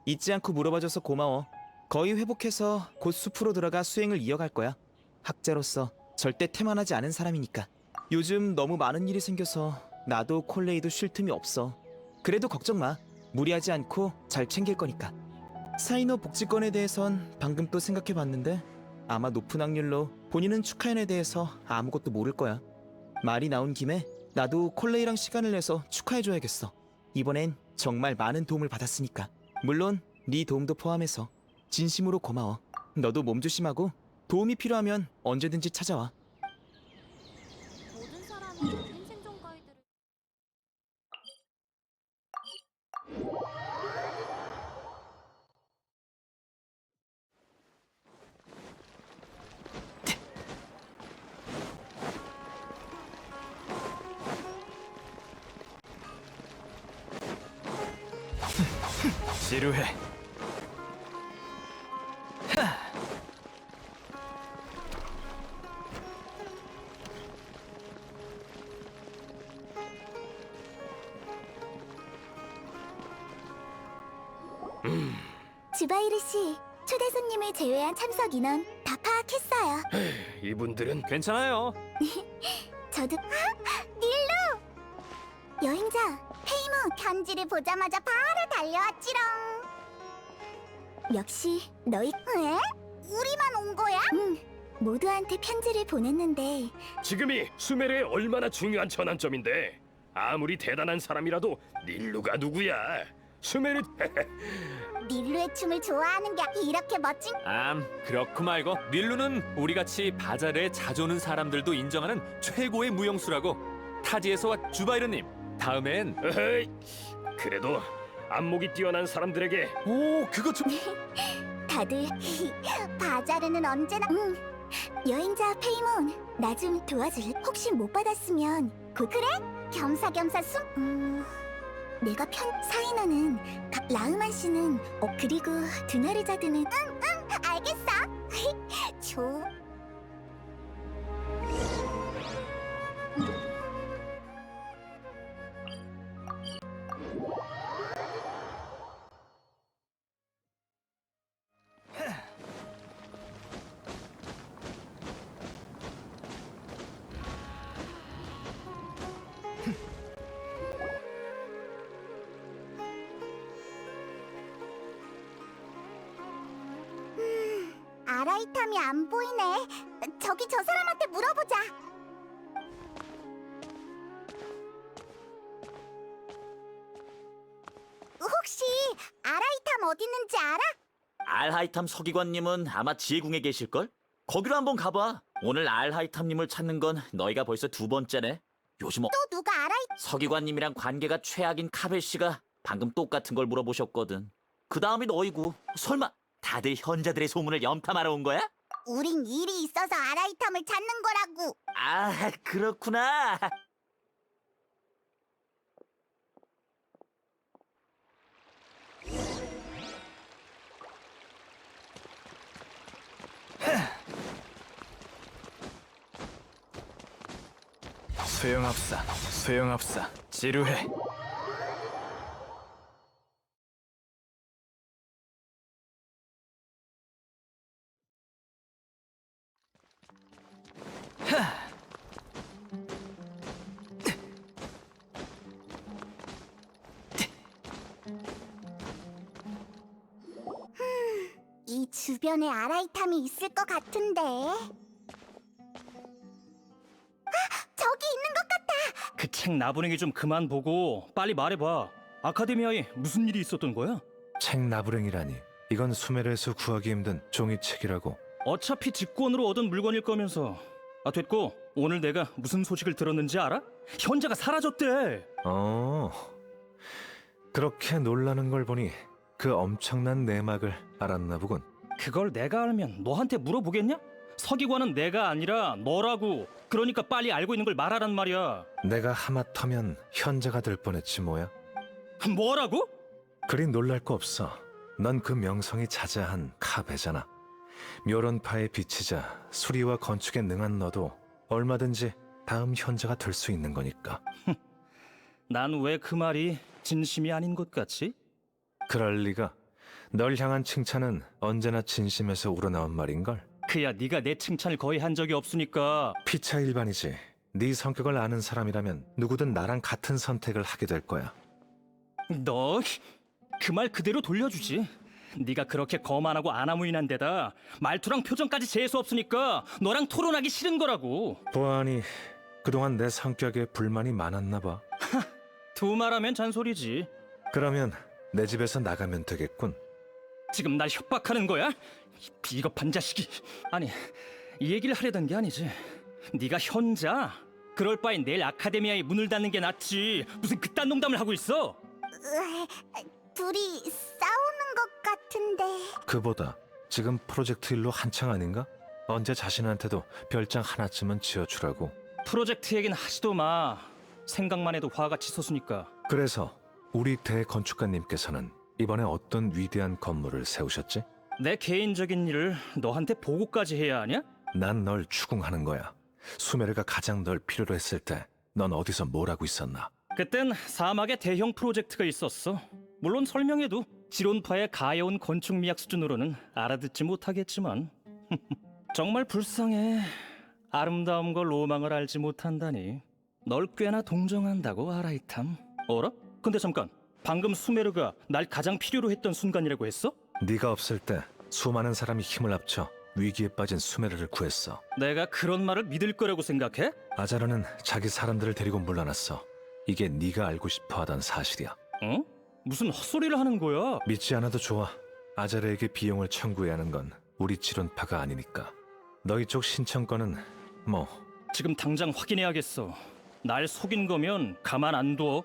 잊지 않고 물어봐줘서 고마워. 거의 회복해서 곧 숲으로 들어가 수행을 이어갈 거야. 학자로서 절대 태만하지 않은 사람이니까. 요즘 너무 많은 일이 생겨서 나도 콜레이도 쉴 틈이 없어. 그래도 걱정 마. 무리하지 않고 잘 챙길 거니까. 사이노 복지권에 대해선 방금 또 생각해봤는데 아마 높은 확률로 본인은 축하연에 대해서 아무것도 모를 거야. 말이 나온 김에 나도 콜레이랑 시간을 내서 축하해줘야겠어. 이번엔 정말 많은 도움을 받았으니까. 물론 네 도움도 포함해서 진심으로 고마워. 너도 몸 조심하고 도움이 필요하면 언제든지 찾아와. 모든 사람이 인생존 가이드를... 지루해. 주바이르 씨, 초대 손님을 제외한 참석 인원 다 파악했어요. 이분들은 괜찮아요. 저도 닐루! 여행자 페이모 편지를 보자마자 바로 달려왔지롱. 역시 너희... 왜? 우리만 온 거야? 응, 모두한테 편지를 보냈는데 지금이 수메르의 얼마나 중요한 전환점인데 아무리 대단한 사람이라도 닐루가 누구야? 수메르... 닐루의 춤을 좋아하는 게 이렇게 멋진... 그렇고 말고 닐루는 우리같이 바자르에 자주 오는 사람들도 인정하는 최고의 무용수라고. 타지에서와 주바이르님, 다음엔... 에헤이, 그래도 안목이 뛰어난 사람들에게 오, 그거 좀... 다들 바자르는 언제나... 여행자 페이몬, 나 좀 도와줄래? 혹시 못 받았으면 그래? 겸사겸사 내가 사이나는 라흐만 씨는 그리고 두나르자드는 알겠어. 아라이탐이 안 보이네. 저기 저 사람한테 물어보자. 혹시 아라이탐 어디 있는지 알아? 알하이탐 서기관님은 아마 지혜궁에 계실걸? 거기로 한번 가봐. 오늘 알하이탐님을 찾는 건 너희가 벌써 2번째네. 요즘 또 누가 서기관님이랑 관계가 최악인 카벨 씨가 방금 똑같은 걸 물어보셨거든. 그 다음이 너희고. 설마 다들 현자들의 소문을 염탐하러 온 거야? 우린 일이 있어서 아라이탐을 찾는 거라고. 아, 그렇구나. 소용없어, 소용없어. 지루해. 이 주변에 아라이탐이 있을 것 같은데. 저기 있는 것 같아. 그 책 나부랭이 좀 그만 보고 빨리 말해봐. 아카데미아에 무슨 일이 있었던 거야? 책 나부랭이라니. 이건 수메르에서 구하기 힘든 종이책이라고. 어차피 직권으로 얻은 물건일 거면서. 아, 됐고, 오늘 내가 무슨 소식을 들었는지 알아? 현자가 사라졌대. 그렇게 놀라는 걸 보니 그 엄청난 내막을 알았나 보군. 그걸 내가 알면 너한테 물어보겠냐? 서기관은 내가 아니라 너라고. 그러니까 빨리 알고 있는 걸 말하란 말이야. 내가 하마터면 현자가 될 뻔했지 뭐야. 뭐라고? 그리 놀랄 거 없어. 넌 그 명성이 자자한 카베잖아. 묘론파의 빛이자 수리와 건축에 능한 너도 얼마든지 다음 현자가 될 수 있는 거니까. 난 왜 그 말이 진심이 아닌 것 같지? 그럴 리가. 널 향한 칭찬은 언제나 진심에서 우러나온 말인걸. 그야 네가 내 칭찬을 거의 한 적이 없으니까. 피차 일반이지. 네 성격을 아는 사람이라면 누구든 나랑 같은 선택을 하게 될 거야. 너 그 말 그대로 돌려주지. 네가 그렇게 거만하고 아나무인한 데다 말투랑 표정까지 재수 없으니까 너랑 토론하기 싫은 거라고. 보아하니 그동안 내 성격에 불만이 많았나 봐. 두 말하면 잔소리지. 그러면 내 집에서 나가면 되겠군. 지금 날 협박하는 거야? 이 비겁한 자식이. 아니, 이 얘기를 하려던 게 아니지. 네가 현자? 그럴 바엔 내일 아카데미아에 문을 닫는 게 낫지. 무슨 그딴 농담을 하고 있어? 둘이 싸우는 것 같은데. 그보다 지금 프로젝트 일로 한창 아닌가? 언제 자신한테도 별장 하나쯤은 지어주라고. 프로젝트 얘긴 하지도 마. 생각만 해도 화가 치솟으니까. 그래서 우리 대건축가님께서는 이번에 어떤 위대한 건물을 세우셨지? 내 개인적인 일을 너한테 보고까지 해야 하냐? 난 널 추궁하는 거야. 수메르가 가장 널 필요로 했을 때 넌 어디서 뭘 하고 있었나? 그땐 사막에 대형 프로젝트가 있었어. 물론 설명해도 지론파의 가여운 건축 미학 수준으로는 알아듣지 못하겠지만 정말 불쌍해. 아름다움과 로망을 알지 못한다니. 널 꽤나 동정한다고 아라이탐. 어라? 근데 잠깐, 방금 수메르가 날 가장 필요로 했던 순간이라고 했어? 네가 없을 때 수많은 사람이 힘을 합쳐 위기에 빠진 수메르를 구했어. 내가 그런 말을 믿을 거라고 생각해? 아자르는 자기 사람들을 데리고 물러났어. 이게 네가 알고 싶어하던 사실이야. 어? 무슨 헛소리를 하는 거야? 믿지 않아도 좋아. 아자르에게 비용을 청구해야 하는 건 우리 지론파가 아니니까. 너희 쪽 신청권은 뭐... 지금 당장 확인해야겠어. 날 속인 거면 가만 안 둬.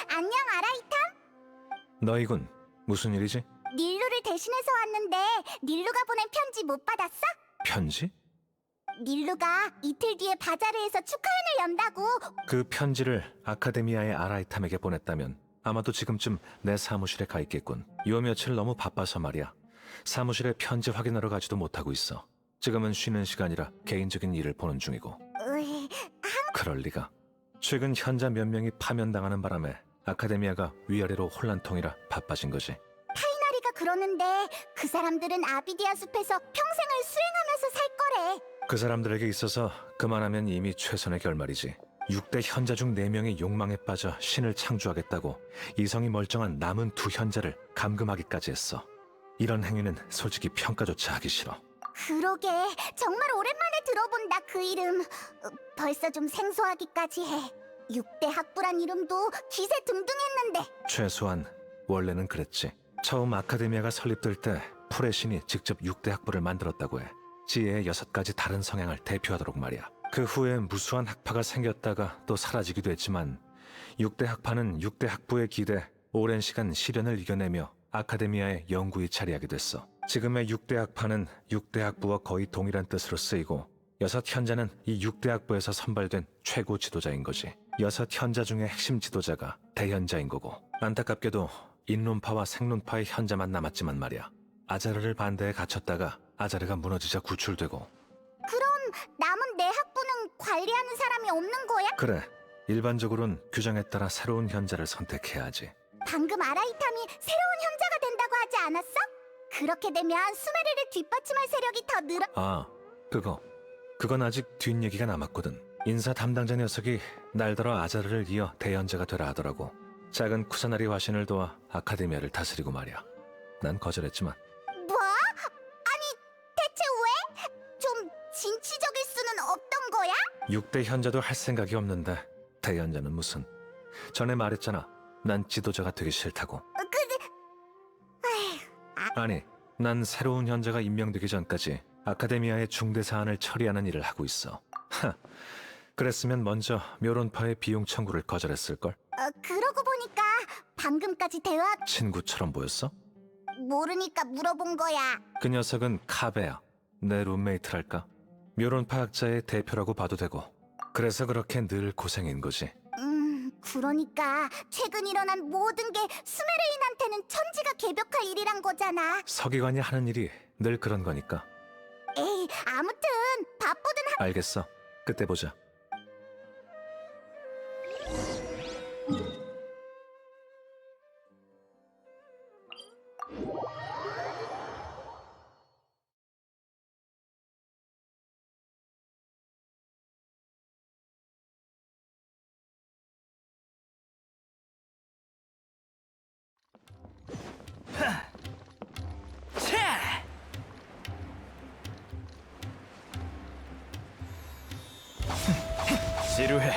안녕 아라이탐. 너희군 무슨 일이지? 닐루를 대신해서 왔는데 닐루가 보낸 편지 못 받았어? 편지? 닐루가 이틀 뒤에 바자르에서 축하연을 연다고. 그 편지를 아카데미아의 아라이탐에게 보냈다면 아마도 지금쯤 내 사무실에 가 있겠군. 요 며칠 너무 바빠서 말이야. 사무실에 편지 확인하러 가지도 못하고 있어. 지금은 쉬는 시간이라 개인적인 일을 보는 중이고. 으이, 그럴 리가. 최근 현자 몇 명이 파면당하는 바람에 아카데미아가 위아래로 혼란통이라 바빠진 거지. 타이나리가 그러는데 그 사람들은 아비디아 숲에서 평생을 수행하면서 살 거래. 그 사람들에게 있어서 그만하면 이미 최선의 결말이지. 6대 현자 중 4명이 욕망에 빠져 신을 창조하겠다고 이성이 멀쩡한 남은 2 현자를 감금하기까지 했어. 이런 행위는 솔직히 평가조차 하기 싫어. 그러게, 정말 오랜만에 들어본다 그 이름. 벌써 좀 생소하기까지 해. 6대 학부란 이름도 기세등등했는데. 최소한 원래는 그랬지. 처음 아카데미아가 설립될 때 풀의 신이 직접 6대 학부를 만들었다고 해. 지혜의 6가지 다른 성향을 대표하도록 말이야. 그 후에 무수한 학파가 생겼다가 또 사라지기도 했지만 6대 학파는 6대 학부에 기대 오랜 시간 시련을 이겨내며 아카데미아의 영구히 자리하게 됐어. 지금의 6대 학파는 6대 학부와 거의 동일한 뜻으로 쓰이고 6 현자는 이 6대 학부에서 선발된 최고 지도자인 거지. 6 현자 중에 핵심 지도자가 대현자인 거고, 안타깝게도 인론파와 생론파의 현자만 남았지만 말이야. 아자르를 반대에 갇혔다가 아자르가 무너지자 구출되고. 그럼 남은 내 학부는 관리하는 사람이 없는 거야? 그래, 일반적으로는 규정에 따라 새로운 현자를 선택해야 하지. 방금 아라이탐이 새로운 현자가 된다고 하지 않았어? 그렇게 되면 수메르를 뒷받침할 세력이 더 늘어. 아, 그건 아직 뒷얘기가 남았거든. 인사 담당자 녀석이 날더러 아자르를 이어 대현자가 되라 하더라고. 작은 쿠사나리 화신을 도와 아카데미아를 다스리고 말이야. 난 거절했지만. 뭐? 아니, 대체 왜? 좀 진취적일 수는 없던 거야? 6대 현자도 할 생각이 없는데 대현자는 무슨. 전에 말했잖아. 난 지도자가 되기 싫다고. 아니, 난 새로운 현자가 임명되기 전까지 아카데미아의 중대 사안을 처리하는 일을 하고 있어. 그랬으면 먼저 묘론파의 비용 청구를 거절했을걸? 그러고 보니까 방금까지 대화 친구처럼 보였어? 모르니까 물어본 거야. 그 녀석은 카베야. 내 룸메이트랄까? 묘론파 학자의 대표라고 봐도 되고. 그래서 그렇게 늘 고생인 거지. 그러니까 최근 일어난 모든 게 수메르인한테는 천지가 개벽할 일이란 거잖아. 서기관이 하는 일이 늘 그런 거니까. 에이, 아무튼 바쁘든 알겠어. 그때 보자. 지루해.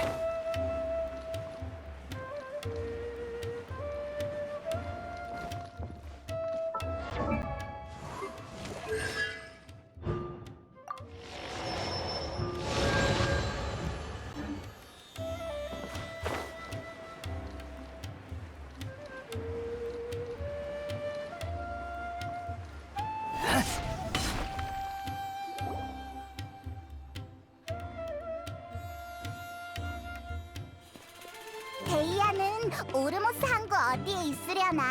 데이아는 오르모스 항구 어디에 있으려나?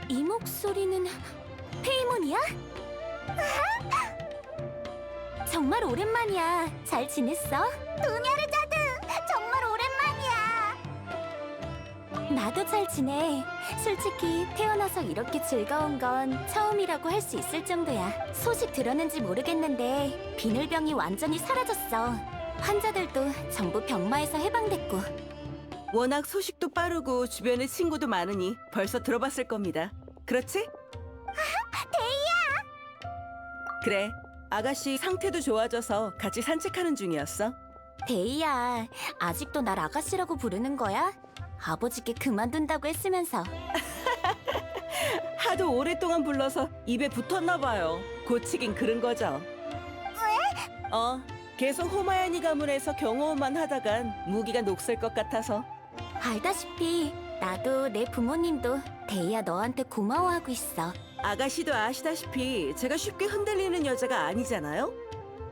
이 목소리는 페이몬이야? 정말 오랜만이야. 잘 지냈어? 도냐르자드, 정말 오랜만이야. 나도 잘 지내. 솔직히 태어나서 이렇게 즐거운 건 처음이라고 할 수 있을 정도야. 소식 들었는지 모르겠는데 비늘병이 완전히 사라졌어. 환자들도 전부 병마에서 해방됐고. 워낙 소식도 빠르고 주변에 친구도 많으니 벌써 들어봤을 겁니다. 그렇지? 데이아! 그래, 아가씨 상태도 좋아져서 같이 산책하는 중이었어. 데이야, 아직도 날 아가씨라고 부르는 거야? 아버지께 그만둔다고 했으면서. 하도 오랫동안 불러서 입에 붙었나 봐요. 고치긴 그런 거죠. 왜? 계속 호마야니 가문에서 경호원만 하다간 무기가 녹슬 것 같아서. 알다시피 나도 내 부모님도 데이야 너한테 고마워하고 있어. 아가씨도 아시다시피 제가 쉽게 흔들리는 여자가 아니잖아요?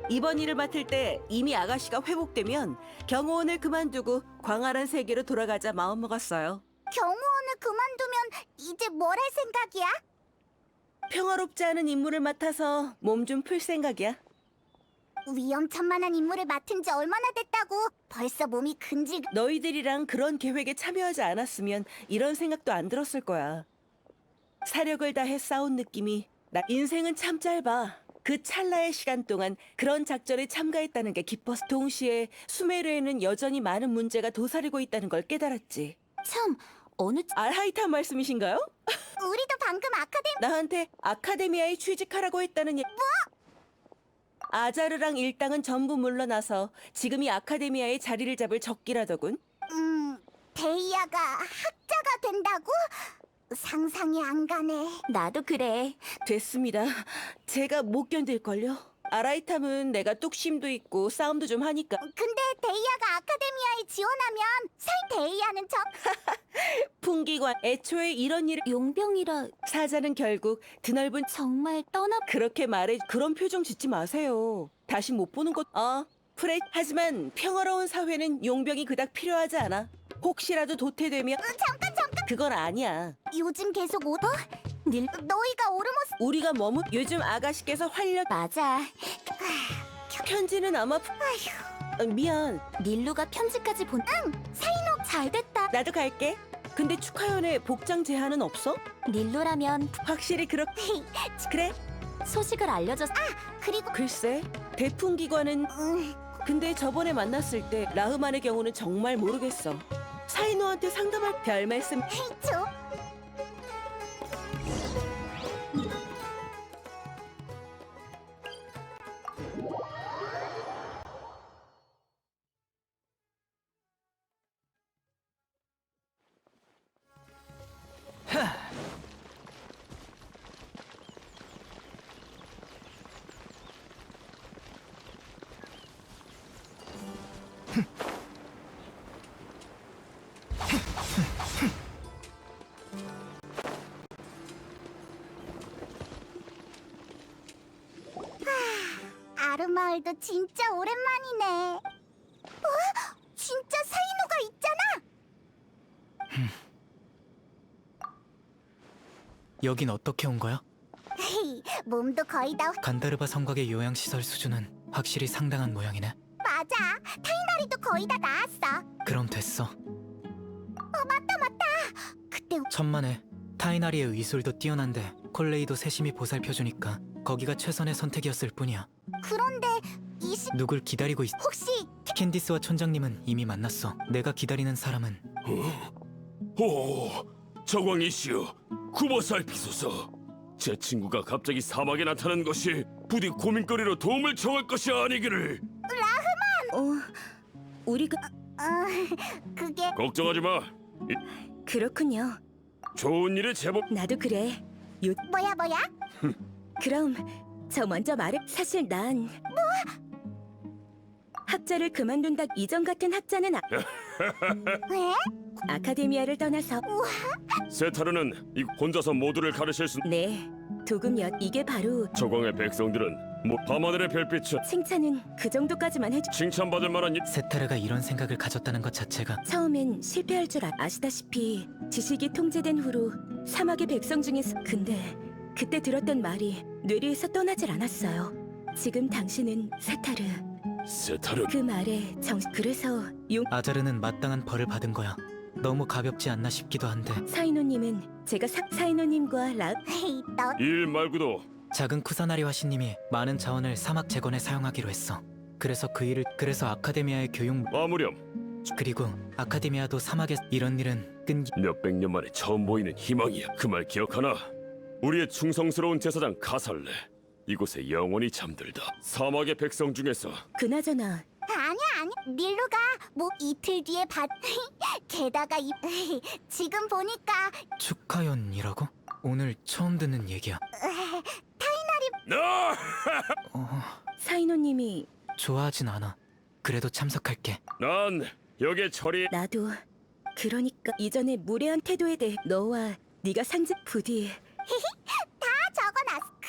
이번 일을 맡을 때 이미 아가씨가 회복되면 경호원을 그만두고 광활한 세계로 돌아가자 마음먹었어요. 경호원을 그만두면 이제 뭘 할 생각이야? 평화롭지 않은 임무를 맡아서 몸 좀 풀 생각이야. 위험천만한 임무를 맡은 지 얼마나 됐다고 벌써 몸이 근질. 너희들이랑 그런 계획에 참여하지 않았으면 이런 생각도 안 들었을 거야. 사력을 다해 싸운 느낌이 나 인생은 참 짧아. 그 찰나의 시간 동안 그런 작전에 참가했다는 게 기뻤어. 동시에 수메르에는 여전히 많은 문제가 도사리고 있다는 걸 깨달았지. 참, 어느 알하이탄 말씀이신가요? 우리도 방금 나한테 아카데미아에 취직하라고 했다는 아자르랑 일당은 전부 물러나서 지금이 아카데미아의 자리를 잡을 적기라더군. 데이아가 학자가 된다고? 상상이 안 가네. 나도 그래. 됐습니다. 제가 못 견딜걸요. 아라이탐은 내가 뚝심도 있고 싸움도 좀 하니까. 근데 데이아가 아카데미아에 지원하면 데이아는 풍기관 애초에 이런 일을 용병이라 사자는 결국 드넓은 정말 떠나. 그렇게 말해. 그런 표정 짓지 마세요. 다시 못 보는 것. 그래. 하지만 평화로운 사회는 용병이 그닥 필요하지 않아. 혹시라도 도태되면 잠깐. 그건 아니야. 요즘 계속 너희가 오르모스. 우리가 요즘 아가씨께서 맞아. 편지는 아마 미안. 닐루가 편지까지 응, 사이노 잘 됐다. 나도 갈게. 근데 축하연에 복장 제한은 없어? 닐루라면 확실히 그렇게. 그래? 소식을 알려줬. 그리고 글쎄, 대풍기관은 근데 저번에 만났을 때 라흐만의 경우는 정말 모르겠어. 사이노한테 상담할 별 말씀. 줘. 아르마을도 진짜 오랜만이네. 진짜 사이노가 있잖아. 여긴 어떻게 온 거야? 몸도 거의 다. 간다르바 성곽의 요양시설 수준은 확실히 상당한 모양이네. 맞아. 타이나리도 거의 다 나았어. 그럼 됐어. 맞다. 그때 천만에 타이나리의 의술도 뛰어난데 콜레이도 세심히 보살펴주니까 거기가 최선의 선택이었을 뿐이야. 그런데 누굴 기다리고 있... 혹시 캔디스와 촌장님은 이미 만났어. 내가 기다리는 사람은 저광이시여, 굽어살피소서. 제 친구가 갑자기 사막에 나타난 것이 부디 고민거리로 도움을 청할 것이 아니기를. 우리가 그게 걱정하지 마. 그렇군요. 좋은 일의 제법. 나도 그래. 뭐야? 그럼 저 먼저 말해. 사실 난 학자를 그만둔다. 이전 같은 학자는 왜? 아카데미아를 떠나서. 세타르는 혼자서 모두를 가르칠 수. 네, 도금엿. 이게 바로 저광의 백성들은 밤하늘의 별빛을. 칭찬은 그 정도까지만 해줘. 칭찬받을 만한 일. 세타르가 이런 생각을 가졌다는 것 자체가 처음엔 실패할 줄 아시다시피 지식이 통제된 후로 사막의 백성 중에서. 근데 그때 들었던 말이 뇌리에서 떠나질 않았어요. 지금 당신은 세타르. 그 말에 그래서 아자르는 마땅한 벌을 받은 거야. 너무 가볍지 않나 싶기도 한데. 사이노님은 제가 사이노님과 너 일 말고도 작은 쿠사나리 화신님이 많은 자원을 사막 재건에 사용하기로 했어. 그래서 그래서 아카데미아의 교육 마무렴. 그리고 아카데미아도 사막에 이런 일은 몇백 년 만에 처음 보이는 희망이야. 그 말 기억하나? 우리의 충성스러운 제사장 카살레. 이곳에 영원히 잠들다. 사막의 백성 중에서. 그나저나 아니야. 닐루가 이틀 뒤에 게다가 지금 보니까 축하연이라고? 오늘 처음 듣는 얘기야. 사이노님이 좋아하진 않아. 그래도 참석할게. 난 여기에 나도. 그러니까 이전에 무례한 태도에 대해 너와 네가 부디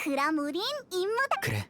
그럼 우린 임무다. 그래,